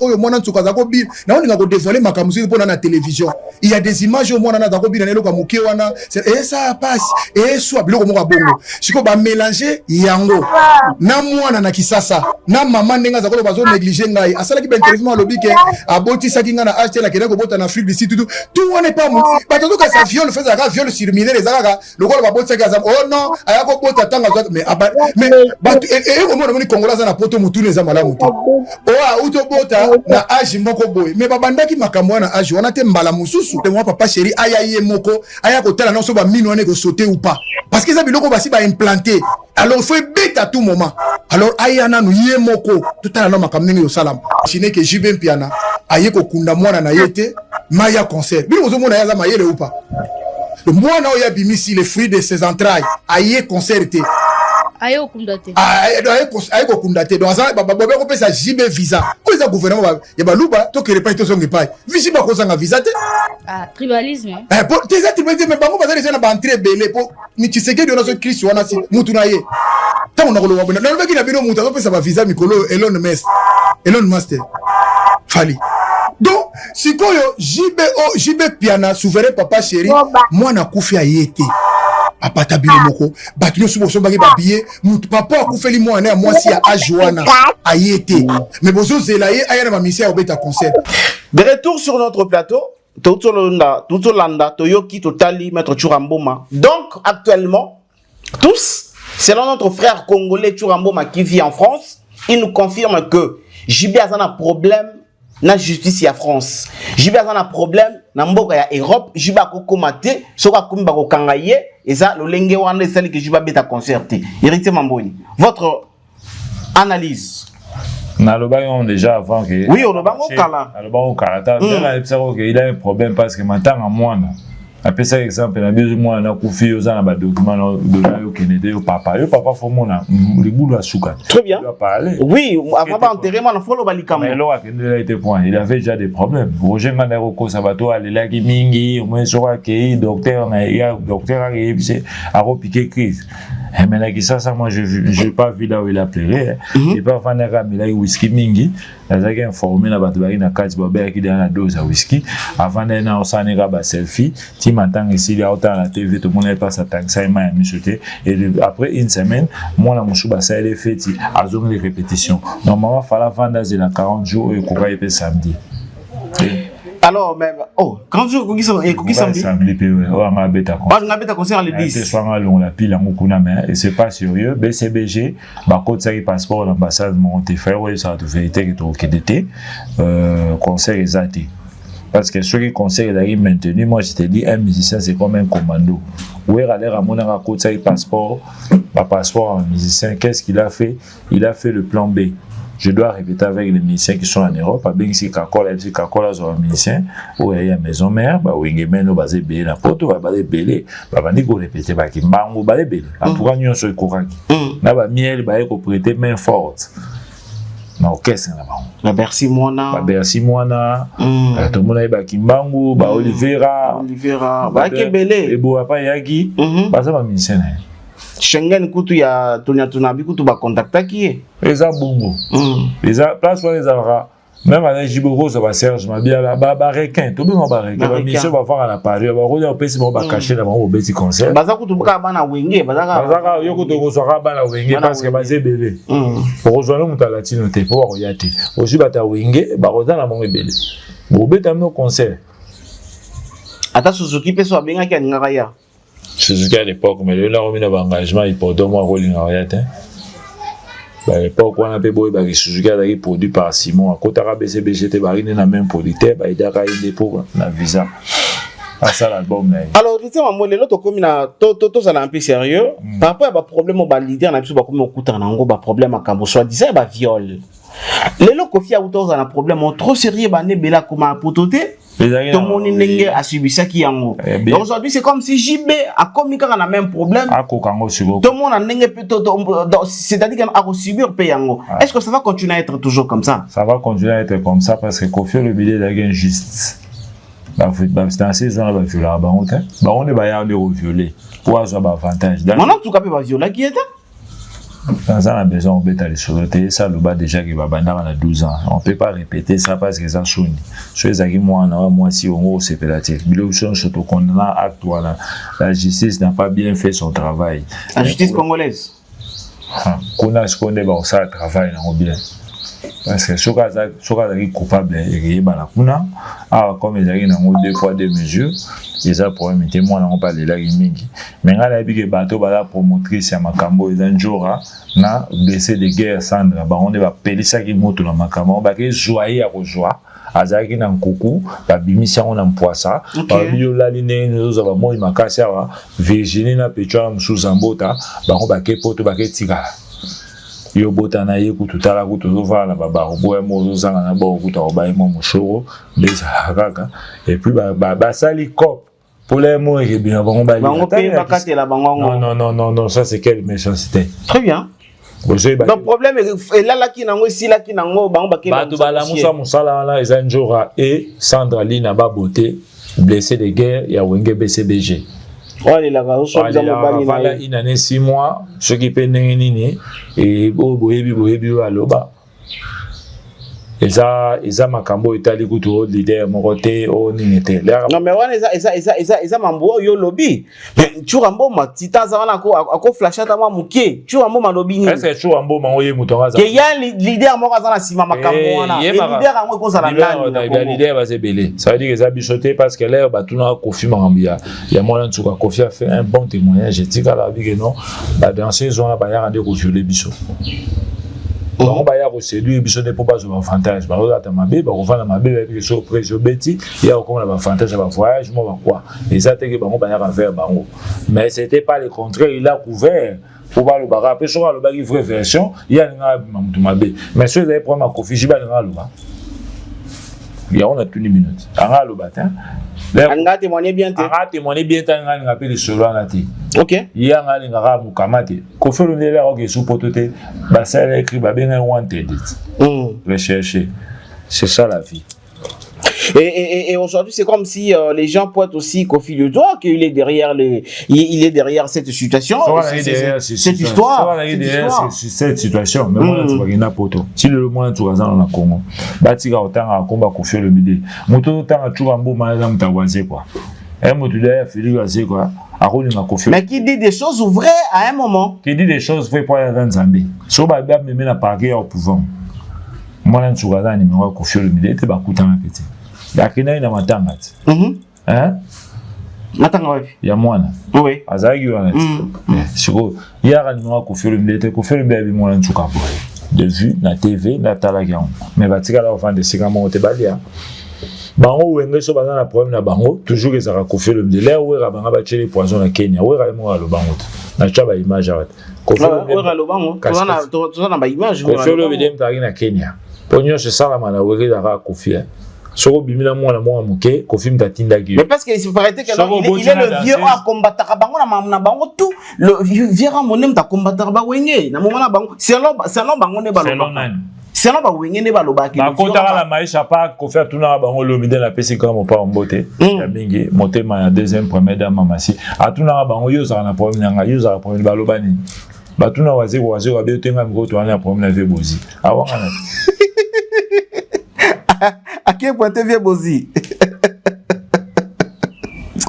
Oyo mwana ntsuka za ko bi. Na oninga ko dévoiler makambo sur pona na télévision. Il y a des images au mwana na za ko bi na lelo ka muke wana. Et ça passe. Et soit biloko moko bongo. Siko ba mélanger yango. Na mwana na kisasa. Na mama ndenga za ko bazo négliger ngai. Asala ki ba interview ma lobby ke aboti sakinga na acheter la kena ko bota na Afrique du Sud tout wana pas bato ka sa viol fait ça viol sur mineur les zaka lokolo ba botsa ka oh non aya ko bota tanga mais bato et au monde congolais na poto mutu les amala mutu oh auto bota na age moko boy mais babandaki makambo na age wana te mbala mususu te moi papa chéri aya ye moko aya ko tala non so ba mino ne ko sauter ou pas parce que ça biloko basi ba implanter alors il faut bête à tout moment alors aya na nu ye moko tout à la makambo ngi yo salam chine que JB Mpiana aye ko kunda mwana na yete Maya concert. Bino zo mona yaza mayele ou pas. Le mwana oya bimisi les fruits de ses entrailles. Aye concert té. Ayo kundate. Ayo kundate. Donc ça babé ko pesa JB visa. Ko za gouvernement ya baluba to kere pa to songe pa. Visi ba ko sanga visa te. Ah, tribalisme. Pour tes tribalisme mais bango bazali na ba entrer belé pour ni Tshisekedi na so Christ wana si mutu na ye. Tango na ko lo wabona. Na lobaki na bino mutu ko pesa ba visa mikolo Elon Musk. Fali. Donc sikoyo JB piana souverain papa chéri moi na kufi ayete. Apata bino moko batu nyoso boso baki ba billet mutu papa akufeli moi na moi si a joana ayete mais bozo zelaye ayana ma mission obeta concert. De retour sur notre plateau, Tutolanda, Toyoki, Totali, Maître Churamboma. Donc, actuellement, tous, selon notre frère congolais Churamboma qui vit en France, il nous confirme que JB a un problème na justice ya France. JB a un problème na mboka ya Europe. JB a kokomate, soka kumba kokangaye, et ça, le lenge wande c'est que JB a beta concerté. Héritier Mamboni, votre analyse. Na lobayon déjà avant que oui on lobayon kala na lobayon kala ta il a un problème parce que maintenant à moi après ça exemple na biso moi na kufi oza na ba document de la yo kenede yo papa faut mona le boulot à souka très bien oui avant pas enterrement na follow balikamo mais là il a été point il avait déjà des problèmes Roger Manero ko sabato alela ki mingi au moins soka ke docteur na ya docteur a yebise a repiquer crise. Et maintenant ça moi je pas vu là où il a pleuré et pas vendre ramila whisky mingi nazaki informé na bato baki na kati babé qui dans la dose à whisky avant na osanera ba selfie ti matanga ici il a autant la TV tout le monde pas ça tant ça m'a michoté et après une semaine moi la mouchouba ça elle fait à zone de répétition normalement fallait vendre la 40 jours et quoi il samedi. Alors, même, quand je cookie samedi, on a bêta concert le 10. Et c'est pas sérieux. BCBG, bah, quand ça y passeport, l'ambassade Montefiore, ça a tout vérité qui était concert exacté. Parce que ceux qui conseillent d'aller maintenu, moi je te dis, un musicien c'est comme un commando. Où est allé Ramona quand ça y passeport, passeport en musicien, qu'est-ce qu'il a fait? Il a fait le plan B. Je dois répéter avec les musiciens qui sont en Europe, à bien si Kakola, si Kakola sont musiciens, où il y a maison mère, bah où il y a menos basé belé, la poto va basé belé, bah on dit qu'on répète bah qui mbango basé belé, à pour gagner sur le courant. Là bah miel bah il faut prêter main forte. Non qu'est-ce que là-bas? La Bercy Moana. Bah Bercy Moana. Tout le monde a bah qui mbango, bah Olivera, bah qui belé. Et bon après yaki, bah ça va musicien. Schengen kutu ya tunabi kutu ba contacta qui eza bongo eza place où les alra même avec Jiboro ça va Serge Mabia là ba requin tout bien ba requin ba mission va voir à la Paris ba roder au PC ba cacher là ba petit concert baza kutu ka bana wenge baza yo kutu ko so ka bana wenge parce que bazé bébé pour rejoindre muta latino te pour royate aussi bata wenge ba roder na mon bébé bo beta no concert ata Suzuki peso abenga ki aninga ya Suzuki à l'époque, mais là, on a mis un engagement, il porte moi rolling en réalité. À l'époque, on a fait des Suzuki qui produit par Simon. À côté de BCBG, il y a la même producteur, il y a un dépôt dans le visa. C'est ça l'album. Alors, tu sais, moi, les autres, comme tout ça, un peu sérieux. Par rapport à un problème, on leader, on a un problème à Cambo, soit disant, un viol. Les autres, qui ont un problème, trop sérieux, on a comme un pototé. Tout le monde a subi ça qui est aujourd'hui, c'est comme si JB a commis un même problème. Tout le monde a plutôt, c'est-à-dire qu'il a subi le pays. Est-ce que ça va continuer à être toujours comme ça? Ça va continuer à être comme ça parce que Kofi le milieu de la justice. C'est un saison à violer à Baron. Baron est baillard de violer pour avoir avantage. Maintenant, tout cas, pas violer qui est. Dans un besoin on peut aller sur le terrain ça le bas déjà qui va banner à 12 ans on peut pas répéter ça parce que ça sonne sur les moi si on est séparatif bilan surtout qu'on a actuellement la justice n'a pas bien fait son travail la justice congolaise qu'on a ce qu'on est bon ça travail non bien parce que ce cas est coupable et balakuna comme ils arrivent dans deux fois deux mesures ils ont problème témoin on parle de la mingi mais là la big bateau bala promotrice ya makambo ils njora na blessé de guerre Sandra ba on va pelisa ki moto na makambo ba ke joyer à joie azaki na nkuku ba bimisa on na mpoisa ba bio la ligne nous va moi makasi wa Virginie na Petra Msuzambota ba on ba ke poto ba ke tika yo botana ye kututala kutuzovala baba oboya mozo zanga na bo kuta obaye mo mushoro les hakaka et puis ba sali cop Pour les mots, il y a Bango paye bakate la bango. Non, ça c'est quelle méchanceté. Très bien. Le problème est là qui nango ici là qui nango bango bakate. Batu bala musa musala là Ezanjora et Sandra Lina Baboté blessé de guerre ya Wenge BCBG. Ouais, la gars, on voilà une année 6 mois, ce qui peut nini et boyebi aloba. Eza makambo itali kutu leader mokote o ningete. Non mais wana eza mambo yo lobby. Mais churambo matita za wana ko flashata ma muke. Churambo malobi ni. Est-ce que churambo mangoye mutonga za? Que ya leader moko za na sima makambo wana. Et leader amwe ko za na nani. Le leader va se belé. Ça veut dire que ça bichoté parce que l'air batuna Kofi Mangambia. Ya mwana ntuka Kofi a fait un bon témoignage. Tika la vie que non. Ba dans ces zones là ba ya rendre Kofi le biso. On va y avoir séduit et biso ne peut pas jouer un fantasme. Bah on attend ma bébé, on va ma bébé avec les autres présos bêtis. Il y a encore un fantasme, un voyage, moi quoi. Et ça c'est que on va y avoir faire bango. Mais c'était pas le contraire, il a couvert. Pour voir le bar après sur le bar il vraie version, il y a ma bébé. Mais si vous avez prendre ma coffee, je vais aller le bar. Il y a on a une minute. Anga le matin. Anga témoigner bien te. Anga témoigner bien te anga ngapeli solo anga te. OK. Il anga ngara mukamate. Ko fait le ndela ok sous potote. Ba ça écrit ba bien wanted. Rechercher. C'est ça la vie. Et aujourd'hui, c'est comme si les gens pointent aussi Kofi le doigt qu'il est derrière il est derrière cette situation. Cette histoire. Cette situation. Mais moi, tu vois qu'il y a un poteau. Si le moins tu vas dans le Congo, bâtir autant à combat Kofi le midi. Moto autant à tout un beau malade ta voisine quoi. Un mot de l'air, Félix Gazé quoi. Mais qui dit des choses vraies à un moment. Qui dit des choses vraies pour aller dans Zambie. So ba ba me na parquer au pouvoir. Moi là tu vas dans numéro Kofi le midi, tu vas coûter un petit. Yakina ina matanga. Hein? Matanga wapi? Ya mwana. Oui. Azagi wana. Siko yara ni mwa kofelo mbete kofelo mbebe mwana ntuka boy. De vue na TV na talaga. Mais batika la ofande sika mo te balia. Bango wenge so bana na problème na bango toujours que ça ra kofelo mbele. Là où ra banga ba chele poison na Kenya. Où ra mo lo bango. Na chaba image arate. Kofelo lo bango. Tozana na ba image. Kofelo mbele mtagi na Kenya. Ponyo se sala mana wege da ra kofia. Soko bimina mwana mwa muke Kofi mtatinda gi. Mais parce que il paraît que il est le vieux à combattre bango na bango tout le vieux à monem ta combattre ba wenge na mona bango selon bango ne baloba. Selon ba wenge ne baloba ki. Ba kota la maisha pa Kofi atuna bango lo midela na pesi comme pa mbote. Ya mingi motema ya deuxième première dame mamasi. Atuna bango yo za na problème nga yo za problème baloba ni. Batuna waze wa be tenga mko to na problème na vebozi. Awanga na. À quel point tu viens Bozi?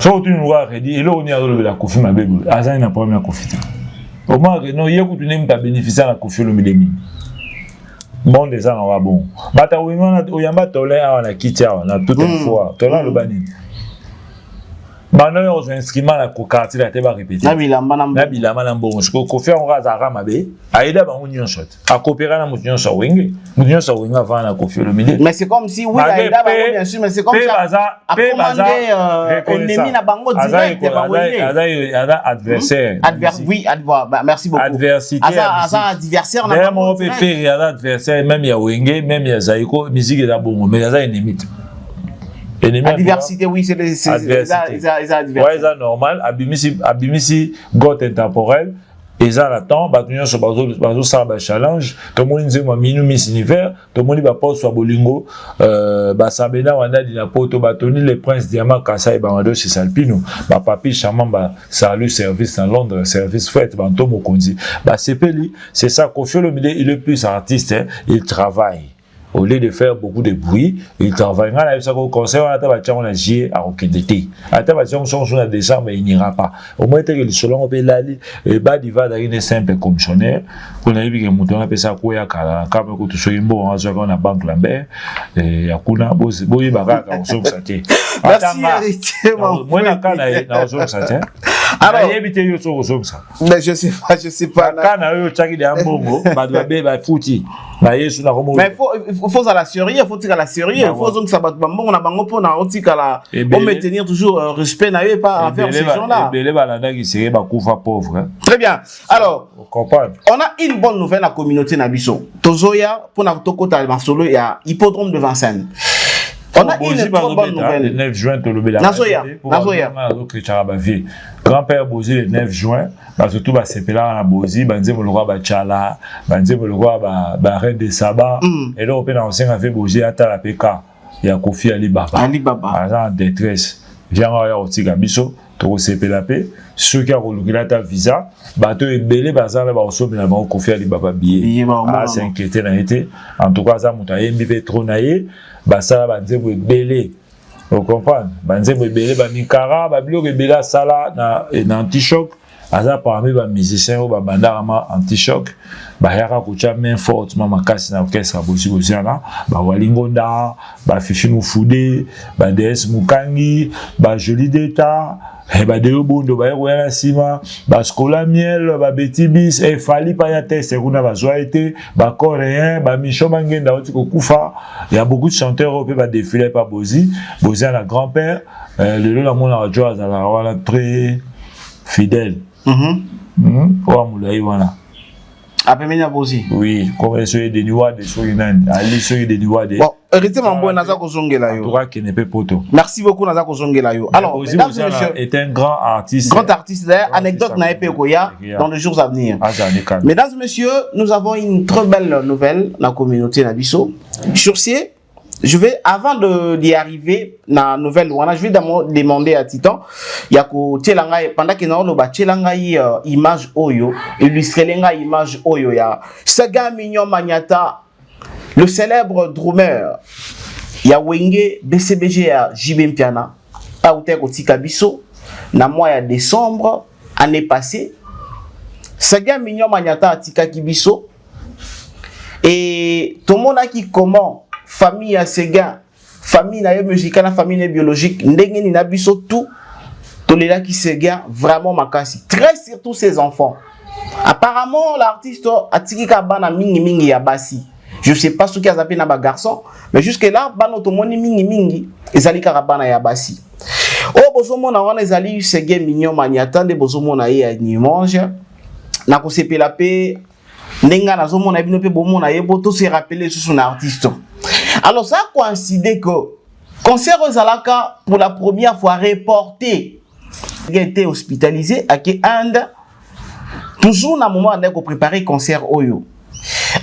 So tu nous vois dit et là on y a le la Kofi ma bébé. Azan na problème Kofi. Au moins non hier que tu n'aimes pas bénéficier la Kofi le midemi. Bon des ans on va bon. Bata wingana oyamba tolé na kitia na toute une fois. Tola le bani. Maintenant, on s'inscrit à la quartier la tête va répéter. Nabila mana bon. Ce que Kofi on va zara mabe. Aïda ba union shot. A coopérer na union sa wing. Union sa wing avant la Kofi le midi. Mais c'est comme si oui Aïda ba bien sûr mais c'est comme ça. Ennemi na bango direct ba wing. Ada adversaire. Oui, merci beaucoup. Adversité. Ada adversaire na. Même on peut faire adversaire même ya wing même ya zaiko musique da bon mais ada ennemi. La diversité, oui, c'est adversité. Ouais, c'est normal. Abimisi, God intemporel. Et ça, attend, batunion sur bazo ça ba challenge. Tout le monde dit moi minu Miss Univers. Tout le monde va pas sur bolingo. Basabena wanda di na poto batoni le prince diamant kasa et bamado chez Salpino. Ba papi charmant ba salut service en Londres, service fête banto mokonzi. Ba sepeli, c'est ça Kofi Olomide, il est plus artiste, hein, il travaille. Au lieu de faire beaucoup de bruit, il travaille. Quand il y a un concert, on a joué à Okidete. À ta bâtiment, on a décembre, mais il n'ira pas. Au moins, que le solon peut l'aller, et bah, il va dans une simple commissionnaire. On a vu que mouton a fait ça, quoi, quand tu sois bon, on a joué à la banque Lambert, et à Kuna, Boy Barak, on s'en sortait. Merci, héritier, mon moi, la canne, on s'en sortait. Alors, mais je sais pas. Quand on a eu Tchaki de Ambongo, Badouabé, Fouti. Mais il faut à la sérieux, il faut à la sérieux, il faut que ça batte bambon, on a bango pour na otikala, on maintenir toujours respect na eux pas à faire ces gens-là. Très bien. Alors, on a une bonne nouvelle à la communauté Nabiso. Tozoya pour na tokota masolo ya hippodrome de Vincennes. On a une trop bonne nouvelle. Le 9 juin, tu le Nazoya. Grand-père Bozi le 9 juin, surtout Sepela na Bozi, banze molwa ba Chala, banze molwa ba Reine de Saba, et là on peut dans fait Bozi ata la PK, il y a Kofi Ali Baba. En détresse. Viens ya otika biso, to Sepela pe, ceux qui a relukila ta visa, bato ebele bazala ba osomela ba Kofi Ali Baba billet. Ah, c'est inquiété na été. En tout cas ça muta yembi pe trop naie, basala banze ebele. Vous comprenez? Banze bebele ba mikara ba bilo bebela sala na anti-choc aza parmi ba musiciens ba bandarama anti-choc ba yaka kucha main forte mama kasi na orchestre bosi bosiana ba walingonda ba Fifi Mufude ba DS Mukangi ba Joli Deta ba Deo Bondo ba Royal Sima ba Skola Miel ba Betty Bis e Fali pa ya test kuna ba Zoaité ba Coréen ba Micho Mangenda oti kokufa. Il y a beaucoup de chanteurs européens ba défilé par Bozi la grand-père le lot la mon radio azala wala très fidèle. Wa mulai wana. Apemenya Bozi. Oui, comme ceux des Niwa de Suriname, ali ceux des Niwa de. Bon, arrêtez mon naza ko zongela yo. Toi qui n'est pas poto. Merci beaucoup naza ko zongela yo. Alors, mesdames et messieurs, est un grand artiste. Grand artiste d'ailleurs, anecdote na epé koya dans les jours à venir. Mesdames et messieurs, nous avons une très belle nouvelle dans la communauté Nabiso. Sur ce, je vais, avant d'y arriver, dans la nouvelle, je vais demander à Titan, il y a pendant que nous avons image Oyo, illustré l'image Oyo, il y a Saga Mignon Magnata, le célèbre drummer, il y a Wenge BCBG à JB Mpiana, à Outek Otika Biso, dans le mois de décembre, année passée, Saga Mignon Magnata à Tika Kibiso, et tout le monde a qui comment famille à Sega, famille musicale, famille biologique, ndenge ni nabiso tout là qui Sega vraiment makasi. Très surtout ses enfants. Apparemment l'artiste a tiki kabana mingi ya basi. Je sais pas ce qu'il a appelé na ba garçon, mais jusque là bano to moni mingi ezali karabana ya basi. Oh bozomo na wana ezali Sega Mignon Magnata de bozomo na ye ni mange. Na ko sepela pe nenga na zomo na bino pe bomo na ye boto se rappeler sur son artiste. Alors ça a coïncidé que concert Zalaka pour la première fois reporté, il a été hospitalisé à Inde. Toujours dans le moment où on a préparé concert Oyo.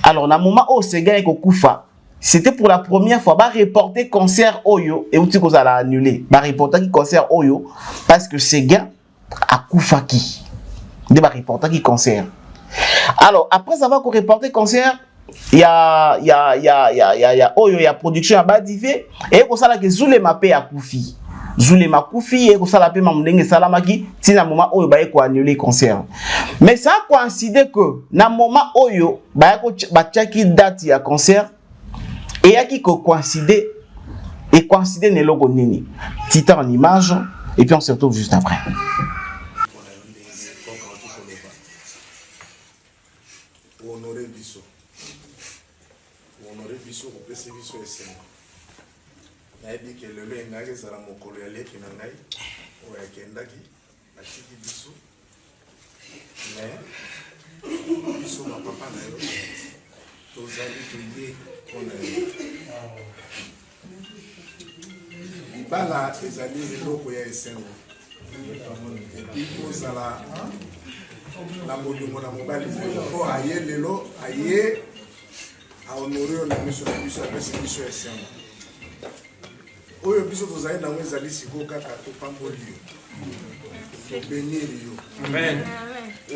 Alors dans le moment où Sega est Kufa, c'était pour la première fois bah reporter concert Oyo et où tu as annulé. Bah reporter concert Oyo parce que Sega a Kufa qui de bah reporter qui concert. Alors après avoir reporté concert, il y a Oyo, il y a production à Badivé et pour ça là que Zulema paye à Koufi. Zulema Koufi et pour ça là paye Mamdenge Salamaki si na moment Oyo ba ko annuler concert. Mais ça a coïncidé que na moment Oyo ba ko batchaki date ya concert et ya qui coïncidé et coïncidé ne logo nini. Titan en image et puis on se retrouve juste après. nayebi ke lelo engaki ezala mokolo ya leki na ngai oyo akendaki atiki biso me biso bapapa na yo tozali toye mpona yo libala ezali eloko ya esengo epi kozala na bolingo na mobali po aye lelo aye ahonore yo na miso na biso apesi biso esengo oyo biso tozali nango ezali sikoyo kaka topamboli yo tobeniri yo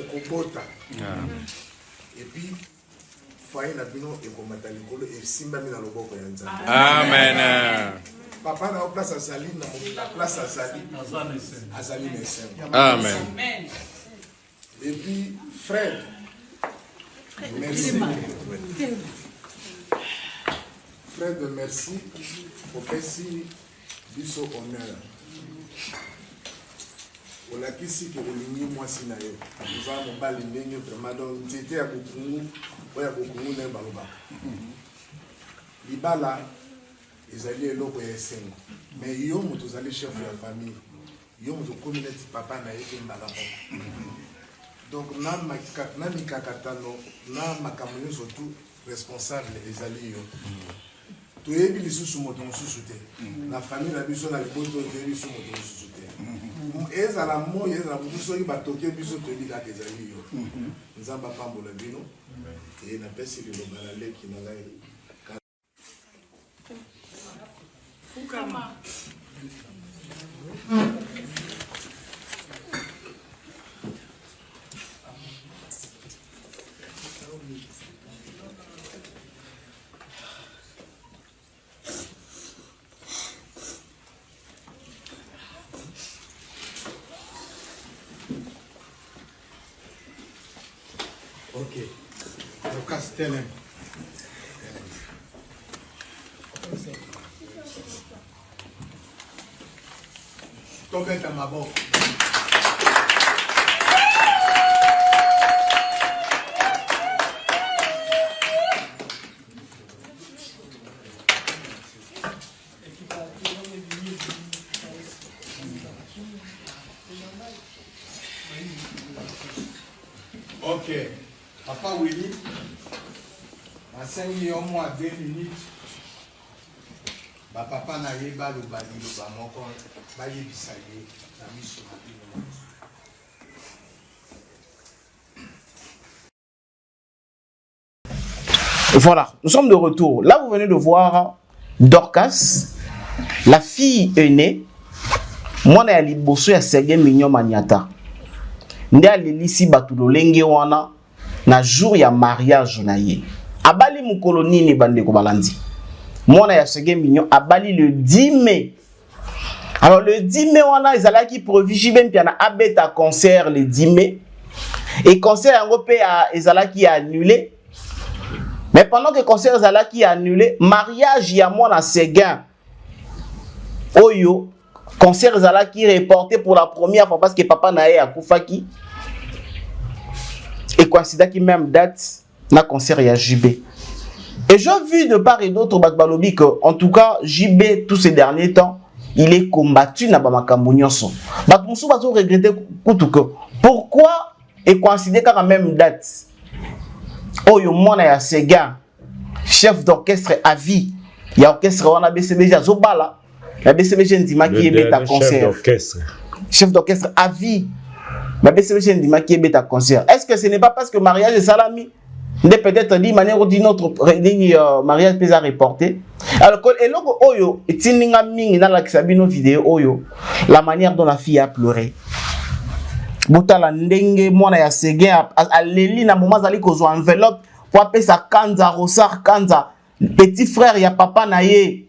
okobota epi faye na bino ekomata likolo esimbami na loboko ya nzambe amen. papa na yo place azali na place azali na esengo Amen. epi Fred merci Fred merci opesi biso honneur olakisi ke olingi mwasi na yo oza mobali ndenge vraiment donc nzete ya bokungu oyo ya bokungu nde balobaka libala ezali eloko ya esengo mais yo moto ozali chef ya famille yo moto okomi neti papa na ye pe mbala moko donc na mikakatano na makambo nyonso tu responsable ezali yo toyebi lisusu moto mosusu te na famille na biso na liboso toyebi lisusu moto mosusu te ezala moyi ezala motu soki batoke biso toyebi kaka ezali yo nzambe apambola bino e napesi liloba na leki na ngai Ok, eu castelem. Tobeta maboko. Ok. Papa Willy, à 5 millions moins 2 minutes, papa n'a pas le bali, le bamoko, baye bisaye, la mission. Voilà, nous sommes de retour. Là, vous venez de voir Dorcas, la fille aînée. Moi, je suis liboso ya Serge Mignon Maniata. Nde alelisi bato lolenge wana na jour ya mariage na ye. Abali mukolo nini bande ko balandi. Mwana ya Serge Mignon abali le 10 mai. Alors le 10 mai wana ezalaki provision ben piana abeta concert le 10 mai. Et concert yango pe ezalaki annulé. Mais pendant que le concert ezalaki annulé, mariage ya mwana Serge Oyo concert ezalaki reporté pour la première fois parce que papa na ye akufaki. Et coïncida qui même date na concert ya JB. Et j'ai vu de part et d'autre Bakbalobi que en tout cas JB tous ces derniers temps il est combattu na bamakambo nyonso. Bakmusu bazo regretter kutuke. Pourquoi et coïncider quand même date Oyo mwana ya Sega chef d'orchestre à vie ya orchestre wana BCBG azobala la BCBG ndima qui est à concert. Chef d'orchestre à vie. La BCBG ndima qui est à concert. Est-ce que ce n'est pas parce que mariage est salami? Peut-être dit manière ou d'une autre mariage peut être reporté. Alors et logo oyo etininga mingi na la kisabino vidéo oyo la manière dont la fille a pleuré. Botala ndenge mwana ya Sege a leli na moment zali ko zo enveloppe pour appeler sa Kanza Rosar Kanza petit frère ya papa na ye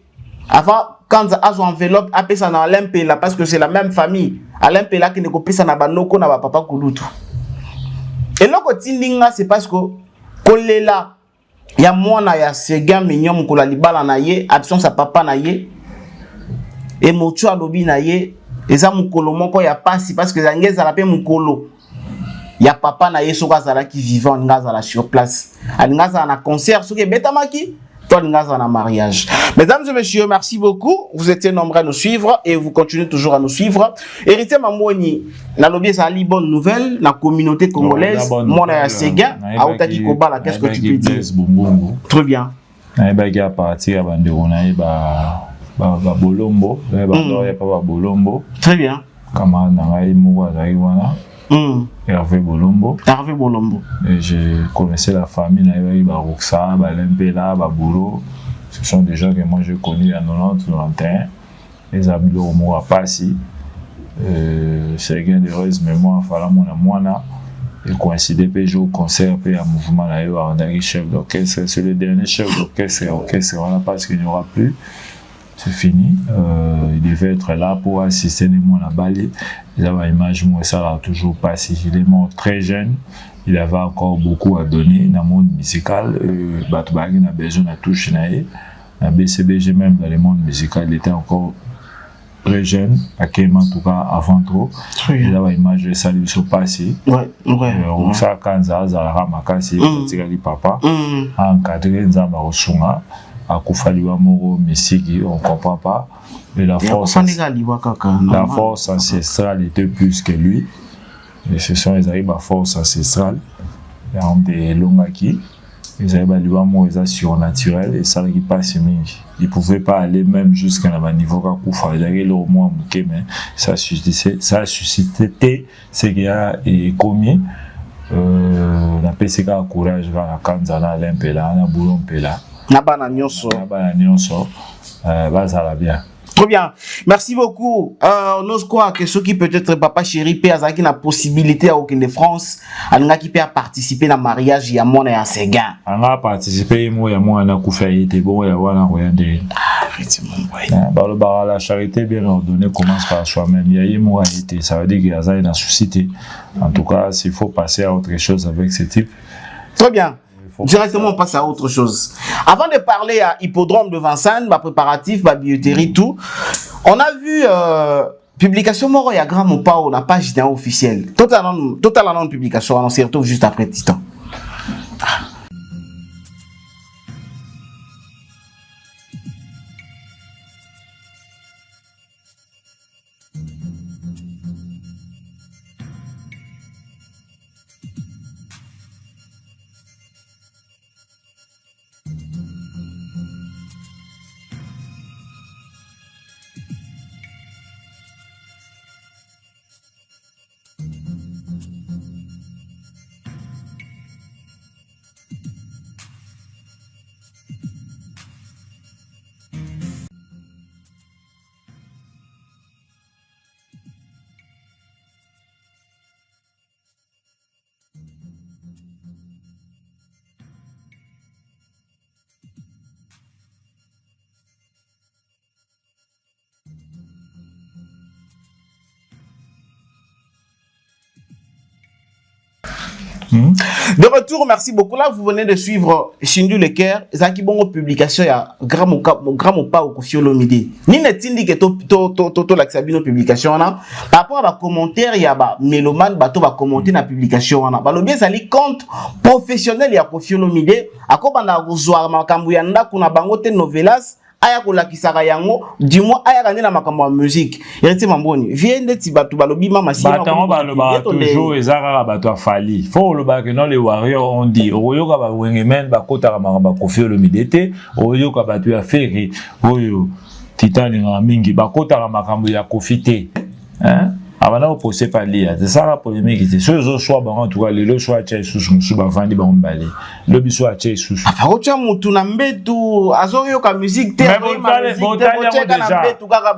avant Kanza a son enveloppe appeler ça na Alain Pela parce que c'est la même famille. Alain Pela qui ne copie ça na banoko na ba papa kulutu. Et loko tindinga c'est parce que kolela ya mwana ya Sega Mignon mukula libala na ye absence sa papa na ye et motu alobi na ye eza mukolo moko ya pasi parce que zangeza la pe mukolo ya papa na ye soka zala ki vivant ngaza la sur place ngaza na concert soki betamaki toi ngaza na mariage. Mesdames et messieurs, merci beaucoup, vous étiez nombreux à nous suivre et vous continuez toujours à nous suivre. Héritier Mamoni na lobby ça ali bonne nouvelle la communauté congolaise mona ya Sega a otaki kobala, qu'est-ce que tu peux dire? Très bien. Na ba ga partir ba ndeko na ba bolombo ba ba bolombo. Très bien. Kama na ngai moko azali wana Hervé Bolombo. Hervé Bolombo. Et j'ai connaissé la famille na Roxa, Lempela, Babolo. Ce sont des gens que moi j'ai connus en 90, 91. Les habits au mot à Passi. C'est gain de heureuse mémoire, fala mona. Et coïncidé au concert et un mouvement là on a chef d'orchestre. C'est le dernier chef d'orchestre voilà parce qu'il n'y aura plus. C'est fini. Il devait être là pour assister les mois à Bali. Il avait une image, moi, ça l'a toujours passé. Il est mort très jeune. Il avait encore beaucoup à donner dans le monde musical. Batbagi n'a besoin de toucher. Dans BCBG, même dans le monde musical, il était encore très jeune. À Kéma, en tout cas, avant trop. Il avait une image de ça, il s'est passé. Ouais. Ça, quand ça, ça a ramakasi, il papa. Encadré, ça va au Sunga. À Koufaliwa Moro, Messigi, on ne comprend pas. Mais la force ancestrale était plus que lui. Et ce sont les arrivées à force ancestrale. Il y a des Longaki. Ils avaient des surnaturel et ça qui passe. Ils ne pouvaient pas aller même jusqu'à un niveau Kakoufa. Ils avaient au moins mais ça a suscité ce qui a commis. Na PCK courage va Kanzana l'Impela, na Boulon Pela. Na Bananyonso. Ça bien. Très bien. Merci beaucoup. On ose quoi que ceux qui peut-être papa chéri peut avoir la possibilité à aucune de France, à qui peut participer dans le mariage il y a mon et à Séguin. On a participé moi il y a moi na Koufa était bon il y a voilà rien de. La charité bien ordonnée commence par soi-même. Il y a moi été ça veut dire qu'il y a une société. En tout cas, s'il faut passer à autre chose avec ce type. Très bien. Directement, on passe à autre chose. Avant de parler à Hippodrome de Vincennes, ma préparatif, ma billetterie, tout, on a vu publication Moro et Agram ou pas, on a page officielle. Totalement de publication, on s'y retrouve juste après Titan. De retour, merci beaucoup. Là, vous venez de suivre Shindu Leker. Zaki bongo publication ya Gramopa ou Kofi Olomide. Ni netindi que to l'axabino publication na. Par rapport à la commentaire, ya ba meloman bato ba commenter na publication na. Ba lo bien sali compte professionnel ya Kofi Olomide. Akoba na rozwa makambu ya ndako na bango te novelas. Aya kola kisaka yango du moins aya kande na makambo ya musique yereti mamboni viende ti batu balobi mama si batango baloba toujours ezaka bato afali faut loba que non les warriors on dit oyoka ba wengemen ba kota makambo Kofi Olomide te oyoka batu ya feri oyo titani nga mingi ba kota makambo ya Kofi te hein avant on posait pas lire c'est ça la polémique c'est ceux autres soit en tout cas le soit tchè sous ba vandi ba mbale le biso a tchè sous afarocha mutu na mbetu azoyo ka musique te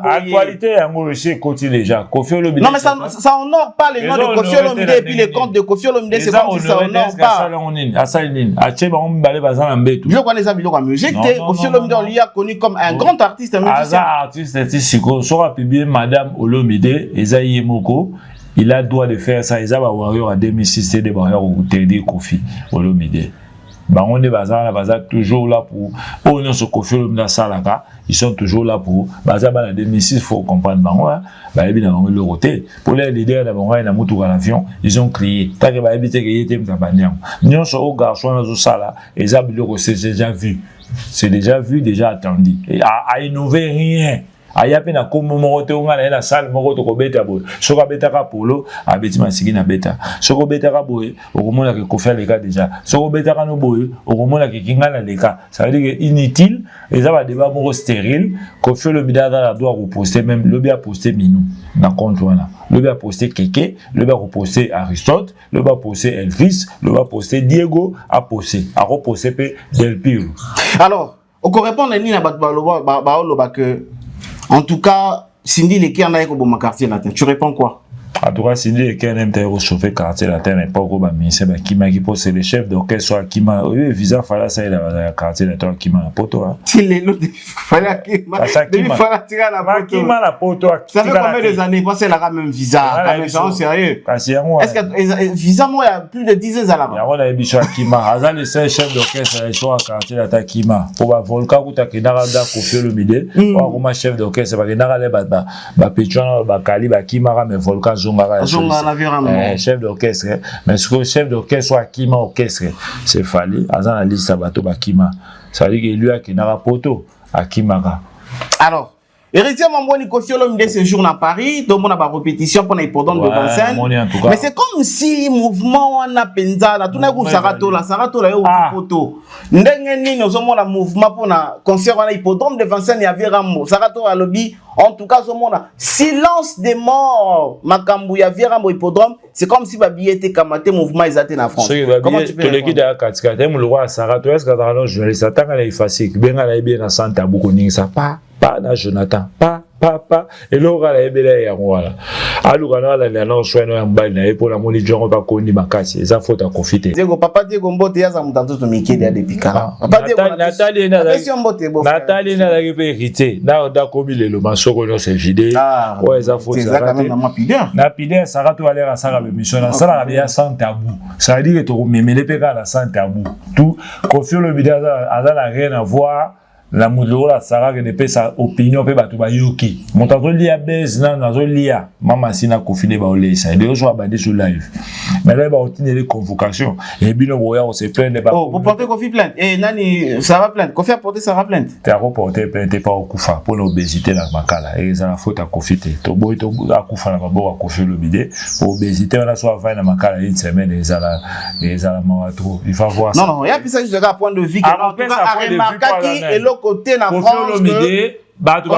actualité yango aussi continue déjà Kofi Olomide non mais ça honore pas les noms de Kofi Olomide et puis les comptes de Kofi Olomide c'est comme si ça honore pas asalini a tchè ba mbale ba za na mbetu bilo kwa neza bilo ka musique te Kofi Olomide on lui a connu comme un grand artiste musicien artiste siko sera publié madame Olomide ezaïe il a droit de faire ça. Ils ont warrior en 2006 c'est des warriors où t'aider Kofi Olomide. Bah on est bazar toujours là pour oh non ce Kofi Olomide salaka ils sont toujours là pour bazar en 2006 faut comprendre bah évidemment le côté pour les leaders d'abord na mutu à l'avion ils ont crié tant que bah éviter que était mtabania non ce garçon dans sala ils ont c'est déjà vu déjà attendu et à innover rien aya pe na kombo moko te nga na salle moko to ko beta boy soko beta ka polo abeti masiki na beta soko beta ka boy okomona ke Kofi aleka déjà soko beta ka no boy okomona ke kinga na leka ça veut dire que inutile et ça va débat moko stérile Kofi Olomide a doit reposter même le bien poster minou na compte wana le bien poster Keke le bien reposter Aristote le bien poster Elvis le bien poster Diego a poster a reposter pe Del Piro. Alors on correspond à ni na ba que en tout cas, Cindy Leker n'a pas de quartier latin. Tu réponds quoi? En tout cas, Cindy Leker n'aime pas chauffer quartier latin, mais pas au ministère qui pose c'est le chef d'orchestre qui m'a visa fallait ça il a quartier latin qui m'a poto. Il est l'autre fallait tirer la poto. Qui m'a la poto. Ça fait combien de années parce qu'elle a même visa? Comme sérieux. Est-ce que visa moi il y a plus de 10 ans là-bas? Il y a on a bicho qui m'a Azan le chef d'orchestre il soit quartier latin qui m'a pour ba volcan ou ta kinarada Kofi Olomide ou comme chef d'orchestre ba kinarada ba Petron ba Kali ba qui m'a mais volcan chef d'orchestre mais ce que chef d'orchestre soit Kima orchestre c'est fallu Azan la liste bateau ba Kima ça veut dire que lui a kinara poto à Kimaka. Alors héritier Mamboni Kofi Olomide séjourne à Paris donc on a pas répétition pour les hippodromes de Vincennes mais c'est comme comme si mouvement wana penza na tuna ku Sarato la yo photo ndenge nini ozomona mouvement pour na concert wana hippodrome de Vincennes ya Virambo Sarato a lobby en tout cas ozomona silence des morts makambu ya Virambo hippodrome c'est comme si babillet était kamaté mouvement ezate na France comment tu peux le guider à katikate mu le roi Sarato est-ce que dans journaliste atanga la effacer benga la bien na santa buko ninga pas na Jonathan pas et l'ora la ebele ya ngwala alukana la na soino ya mbali na epo la moni jongo ba koni makasi eza faute à confiter Diego papa Diego mbote ya za mutanto to mikedi ya depikara papa Diego Nathalie na la vérité na komi le masoko no se vide ouais eza faute c'est quand même na pideur na pideur Sarato aller à Sara mission na Sara ya sans tabou ça veut dire que to memele peka la sans tabou tout confie le vidéo a rien à voir la moudou la Sarah qui ne peut sa opinion peut battre bayoki mon tato lia base na nazo lia mama sina confiné ba olé ça et de jour bandé sur live mais là ba obtenir les convocations et bino boya on se plaint ba oh vous portez Kofi plainte et nani ça va plainte Kofi a porté ça va plainte tu as reporté plainte pas au kufa pour l'obésité na makala et ça la faute à Kofi to boy to a kufa na babo a Kofi le bidé pour obésité on a soit va na makala une semaine et ça la mawa trop il faut voir ça non il y a plus ça juste un point de vue que en tout cas a remarqué qui et le côté na France bato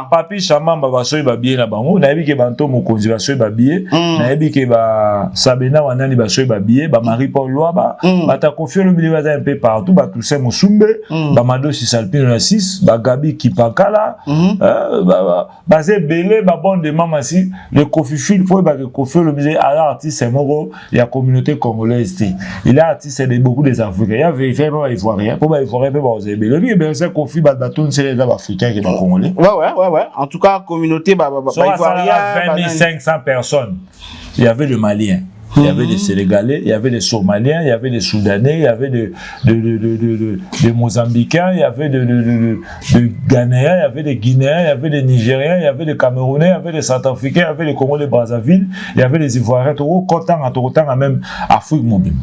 papi chamamba basoyi babie na bango nayebi ke banto mokonzi basoyi babie nayebi ke ba Sabena wanani basoyi babie ba Marie Paul Loaba bata Kofi Olomide baza un peu partout ba Toussaint Mosumbe ba Madosi Salpino na 6 ba Gabi Kipakala ba Zebele ba bonde mama si le Kofi Phil faut ba Kofi Olomide artiste moko ya communauté congolaise il est artiste de beaucoup des Africains il y a vérifié pas ivoirien pour ba ivoirien pas ba Zebele lui ben c'est Kofi ba c'est les Africains qui sont congolais. Ouais. En tout cas, communauté, ivoirien. 20 500 personnes. Il y avait le Malien. Il y avait des Sénégalais, il y avait des Somaliens, il y avait des Soudanais, il y avait des Mozambicains, il y avait des Ghanéens, il y avait des Guinéens, il y avait des Nigériens, il y avait des Camerounais, il y avait des Centrafricains, il y avait des Congolais Brazzaville, il y avait des Ivoiriens, tout autant même Afrique mobile.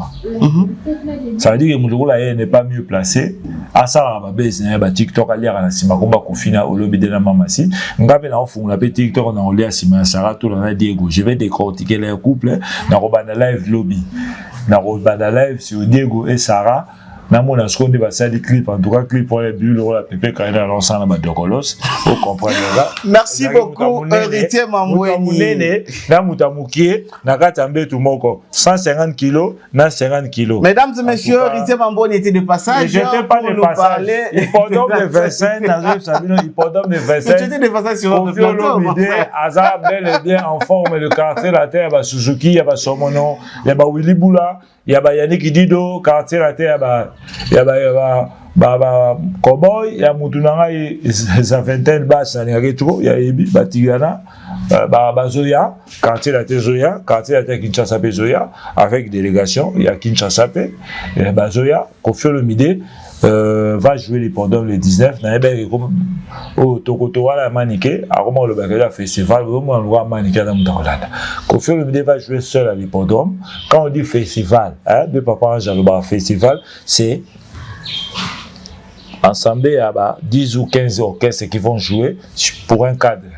Ça veut dire que Moudouroula n'est pas mieux placé. À ça, on va TikTok à lire à la Sima, on va confiner au lobby de la Mamasi. On va faire TikTok, on va lire à Sima, Sarah, tout le monde Diego. Je vais décortiquer les couples, na live lobby na robana live sur Diego et Sarah na mona skonde ba sali clip en tout cas clip pour les bulles la pépé quand dans l'ensemble ba dokolos vous comprenez là merci beaucoup héritier Mamweni na mutamukie na katambe tout moko 150 kg na 50 kg mesdames et messieurs héritier Mamweni était de passage j'étais pas de passage hippodrome de Vincennes dans Sabino hippodrome de Vincennes j'étais de passage sur notre plateau Azar bel et bien en forme le quartier la terre ba Suzuki ya ba Somono ya ba Willy Bula ya ba Yannick Dido quartier la terre ya ba cowboy ya mutunanga sa vingtaine basse na retro ya ebi batigana ba Zoya quartier la terre Zoya quartier la terre Kinshasa pe Zoya avec délégation ya Kinshasa pe ba Zoya Kofi Olomide va jouer les pendant le 19 na ebe comme au Tokoto wala maniqué à comment le bagage festival vraiment on va maniquer dans Mutakolanda Kofi Olomide va jouer seul à l'hippodrome quand on dit festival hein de papa Jaloba festival c'est ensemble il y a 10 ou 15 orchestres qui vont jouer pour un cadre.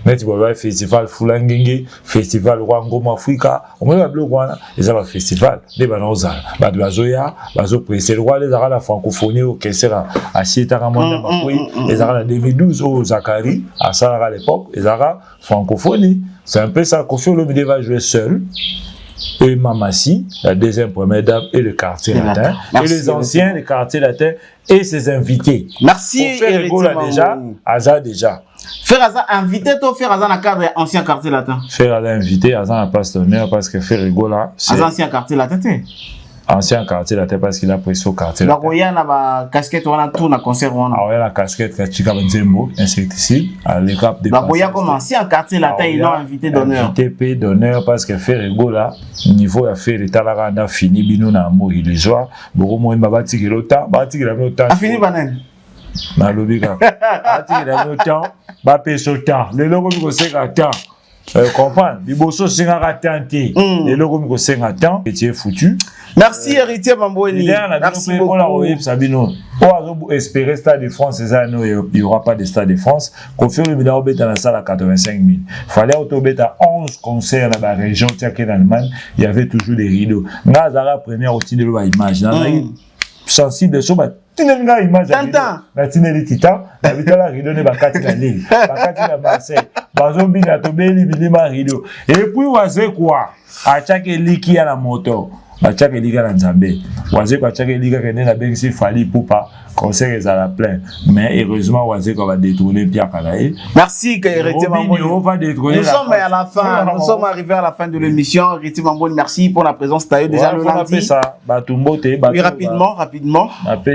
Mais tu vois, festival Fulangenge, festival Rwangoma Afrika, on va le voir, ils ont un festival, des banozas, de la Zoya, c'est le roi des arts la francophonie au Kessera, à Sietaramanda Makoui, les arts en 2012 au Zakari, à Sarah à l'époque, les arts francophonie. C'est un peu ça, Kofi Olomide va jouer seul. Et Mamassi, la deuxième première dame, et le quartier latin, et les anciens, le quartier latin, et ses invités. Merci, Ferregola déjà, Aza déjà. Ferraza invité, toi, Ferraza dans le cadre ancien quartier latin. Ferraza invité, Aza n'a pas d'honneur parce que Ferregola, c'est ancien quartier latin. Ancien quartier latin parce qu'il a pris au quartier latin. Il y a la casquette, on a tout, on a concert. Ah ouais, la casquette, Kachika Benzembo, insecticide, à l'étape de. Il y a comme ancien quartier latin, ils l'ont invité d'honneur. Invité d'honneur parce que Ferregola, niveau à faire l'état là, on a fini, bino na amour illusoire. Beaucoup moins, bati qui l'autant, bati qui l'autant. A fini, Banen. Na lobika. Bati qui l'autant, bapé sur temps. Le logo, c'est qu'à temps. comprendre liboso singaka tante et le comme ko senga temps et tu es foutu. Merci héritier Mambweni. Merci beaucoup. Sabino. On a espéré Stade de France ces années il n'y aura pas de Stade de France. Confirme le médaille dans la salle à 85 000. Fallait autobet à 11 concerts dans la région en Allemagne, il y avait toujours des rideaux. Nazara première aussi de l'image. Sensible sur ma tinenga image na tineli tita na bitala rideau ne bakati na lili bakati na Marseille bazombi na tobeli bilima rideau et puis waze quoi a chaque liki à la moto a chaque liki à la nzambe waze quoi chaque liki kende na bengisi fali poupa concert à la plein mais heureusement waze quoi va détourner Pierre Kalae. Merci héritier Mambweni. Nous sommes à la fin, nous sommes arrivés à la fin de l'émission. Héritier Mambweni, merci pour la présence taillée déjà le lundi. Ça batumbote oui, rapidement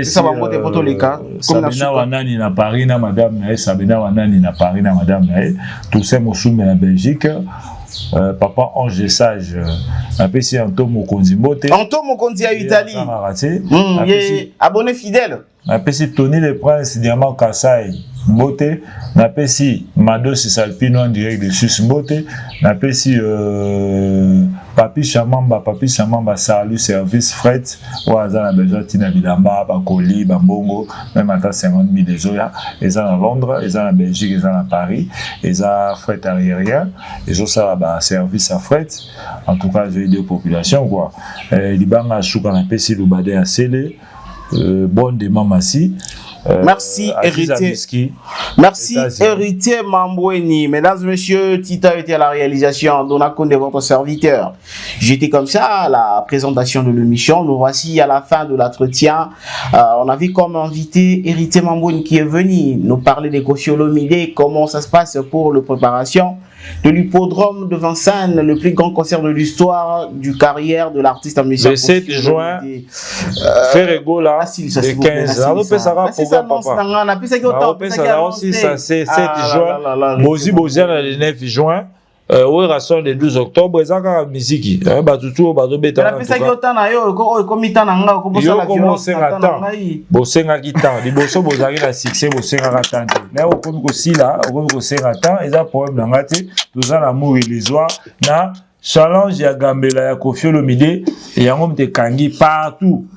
ça va monter pour tous les cas comme Sabina Wanani na Paris na madame na Sabina Wanani na Paris na madame na tout ça Moussoum na Belgique. Papa Ange Sage apprécié Antoine Mokonzi Mbote Antoine Mokonzi à Italie abonné fidèle apprécié Tony le Prince Diamant Kassai Mbote n'apprécié Mado Salpino en direct de Suisse Mbote n'apprécié Papi Chamamba salut service fret ou azana besoin tina bilamba bakoli bambongo même à 50 000 des oya ils sont à Londres ils sont à Belgique ils sont à Paris ils sont à fret aérien ils ont ça bah service à fret en tout cas j'ai deux populations quoi libanga shuka na pesi lubade à Sele bon de mamasi. Merci héritier. Merci héritier Mambweni. Mesdames et messieurs, Tita était à la réalisation. Dona Konde, votre serviteur. J'étais comme ça à la présentation de l'émission. Nous voici à la fin de l'entretien. On avait comme invité héritier Mambweni qui est venu nous parler des Kosciolomide, comment ça se passe pour la préparation de l'hippodrome de Vincennes, le plus grand concert de l'histoire du carrière de l'artiste musicien. Le 7 juin, Ferrego là, le 15. Alors, c'est 7 juin, Bozi le 9 juin. Oui, raison le 12 octobre, ils ont la musique. Batutu, Badobeta. La pesa qui autant na yo, comme temps nanga, comme ça la violence. Bosenga kitan, les bosso bozari la succès, bosenga ratante. Mais au comme aussi là, au comme bosenga temps, ils ont problème d'angate, tous en amour et les joies, na challenge ya Gambela ya Kosciolomide et ya ngom te kangi partout.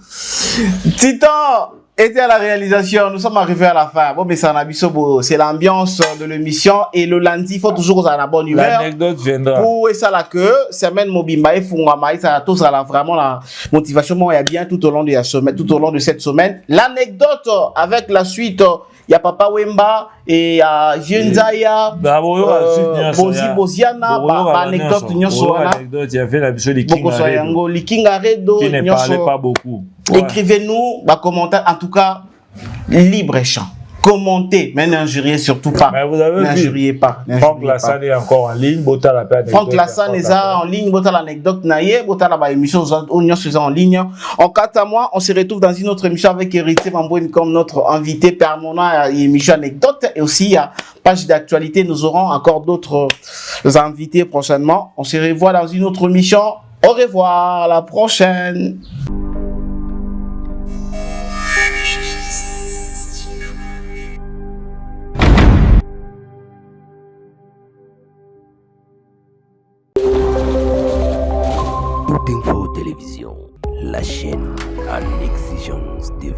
Titan était à la réalisation, nous sommes arrivés à la fin. Bon, mais c'est l'ambiance de l'émission et le lundi, il faut toujours avoir la bonne humeur. L'anecdote viendra. Pour ça là que semaine Mobimba et Fungama, ça tout ça là vraiment la motivation il y a bien tout au long de la semaine, tout au long de cette semaine. L'anecdote avec la suite, il y a Papa Wemba et il y a Jenzaya, Boziana, anecdote il y avait la mission de Kingaredo qui ne parlait pas beaucoup. Écrivez-nous, commentaires, en tout cas, libre champ. Commentez, mais n'injuriez surtout pas. Mais vous avez n'injuriez pas. Franck Lassane est encore en ligne, Bota la peine. Franck Lassane est en ligne, Bota l'anecdote naïe, Bota la émission en ligne. En 4 mois, on se retrouve dans une autre émission avec Héritier Mambweni comme notre invité permanent, émission anecdote et aussi à page d'actualité. Nous aurons encore d'autres invités prochainement. On se revoit dans une autre émission. Au revoir, à la prochaine. Info Télévision, la chaîne à l'exigence des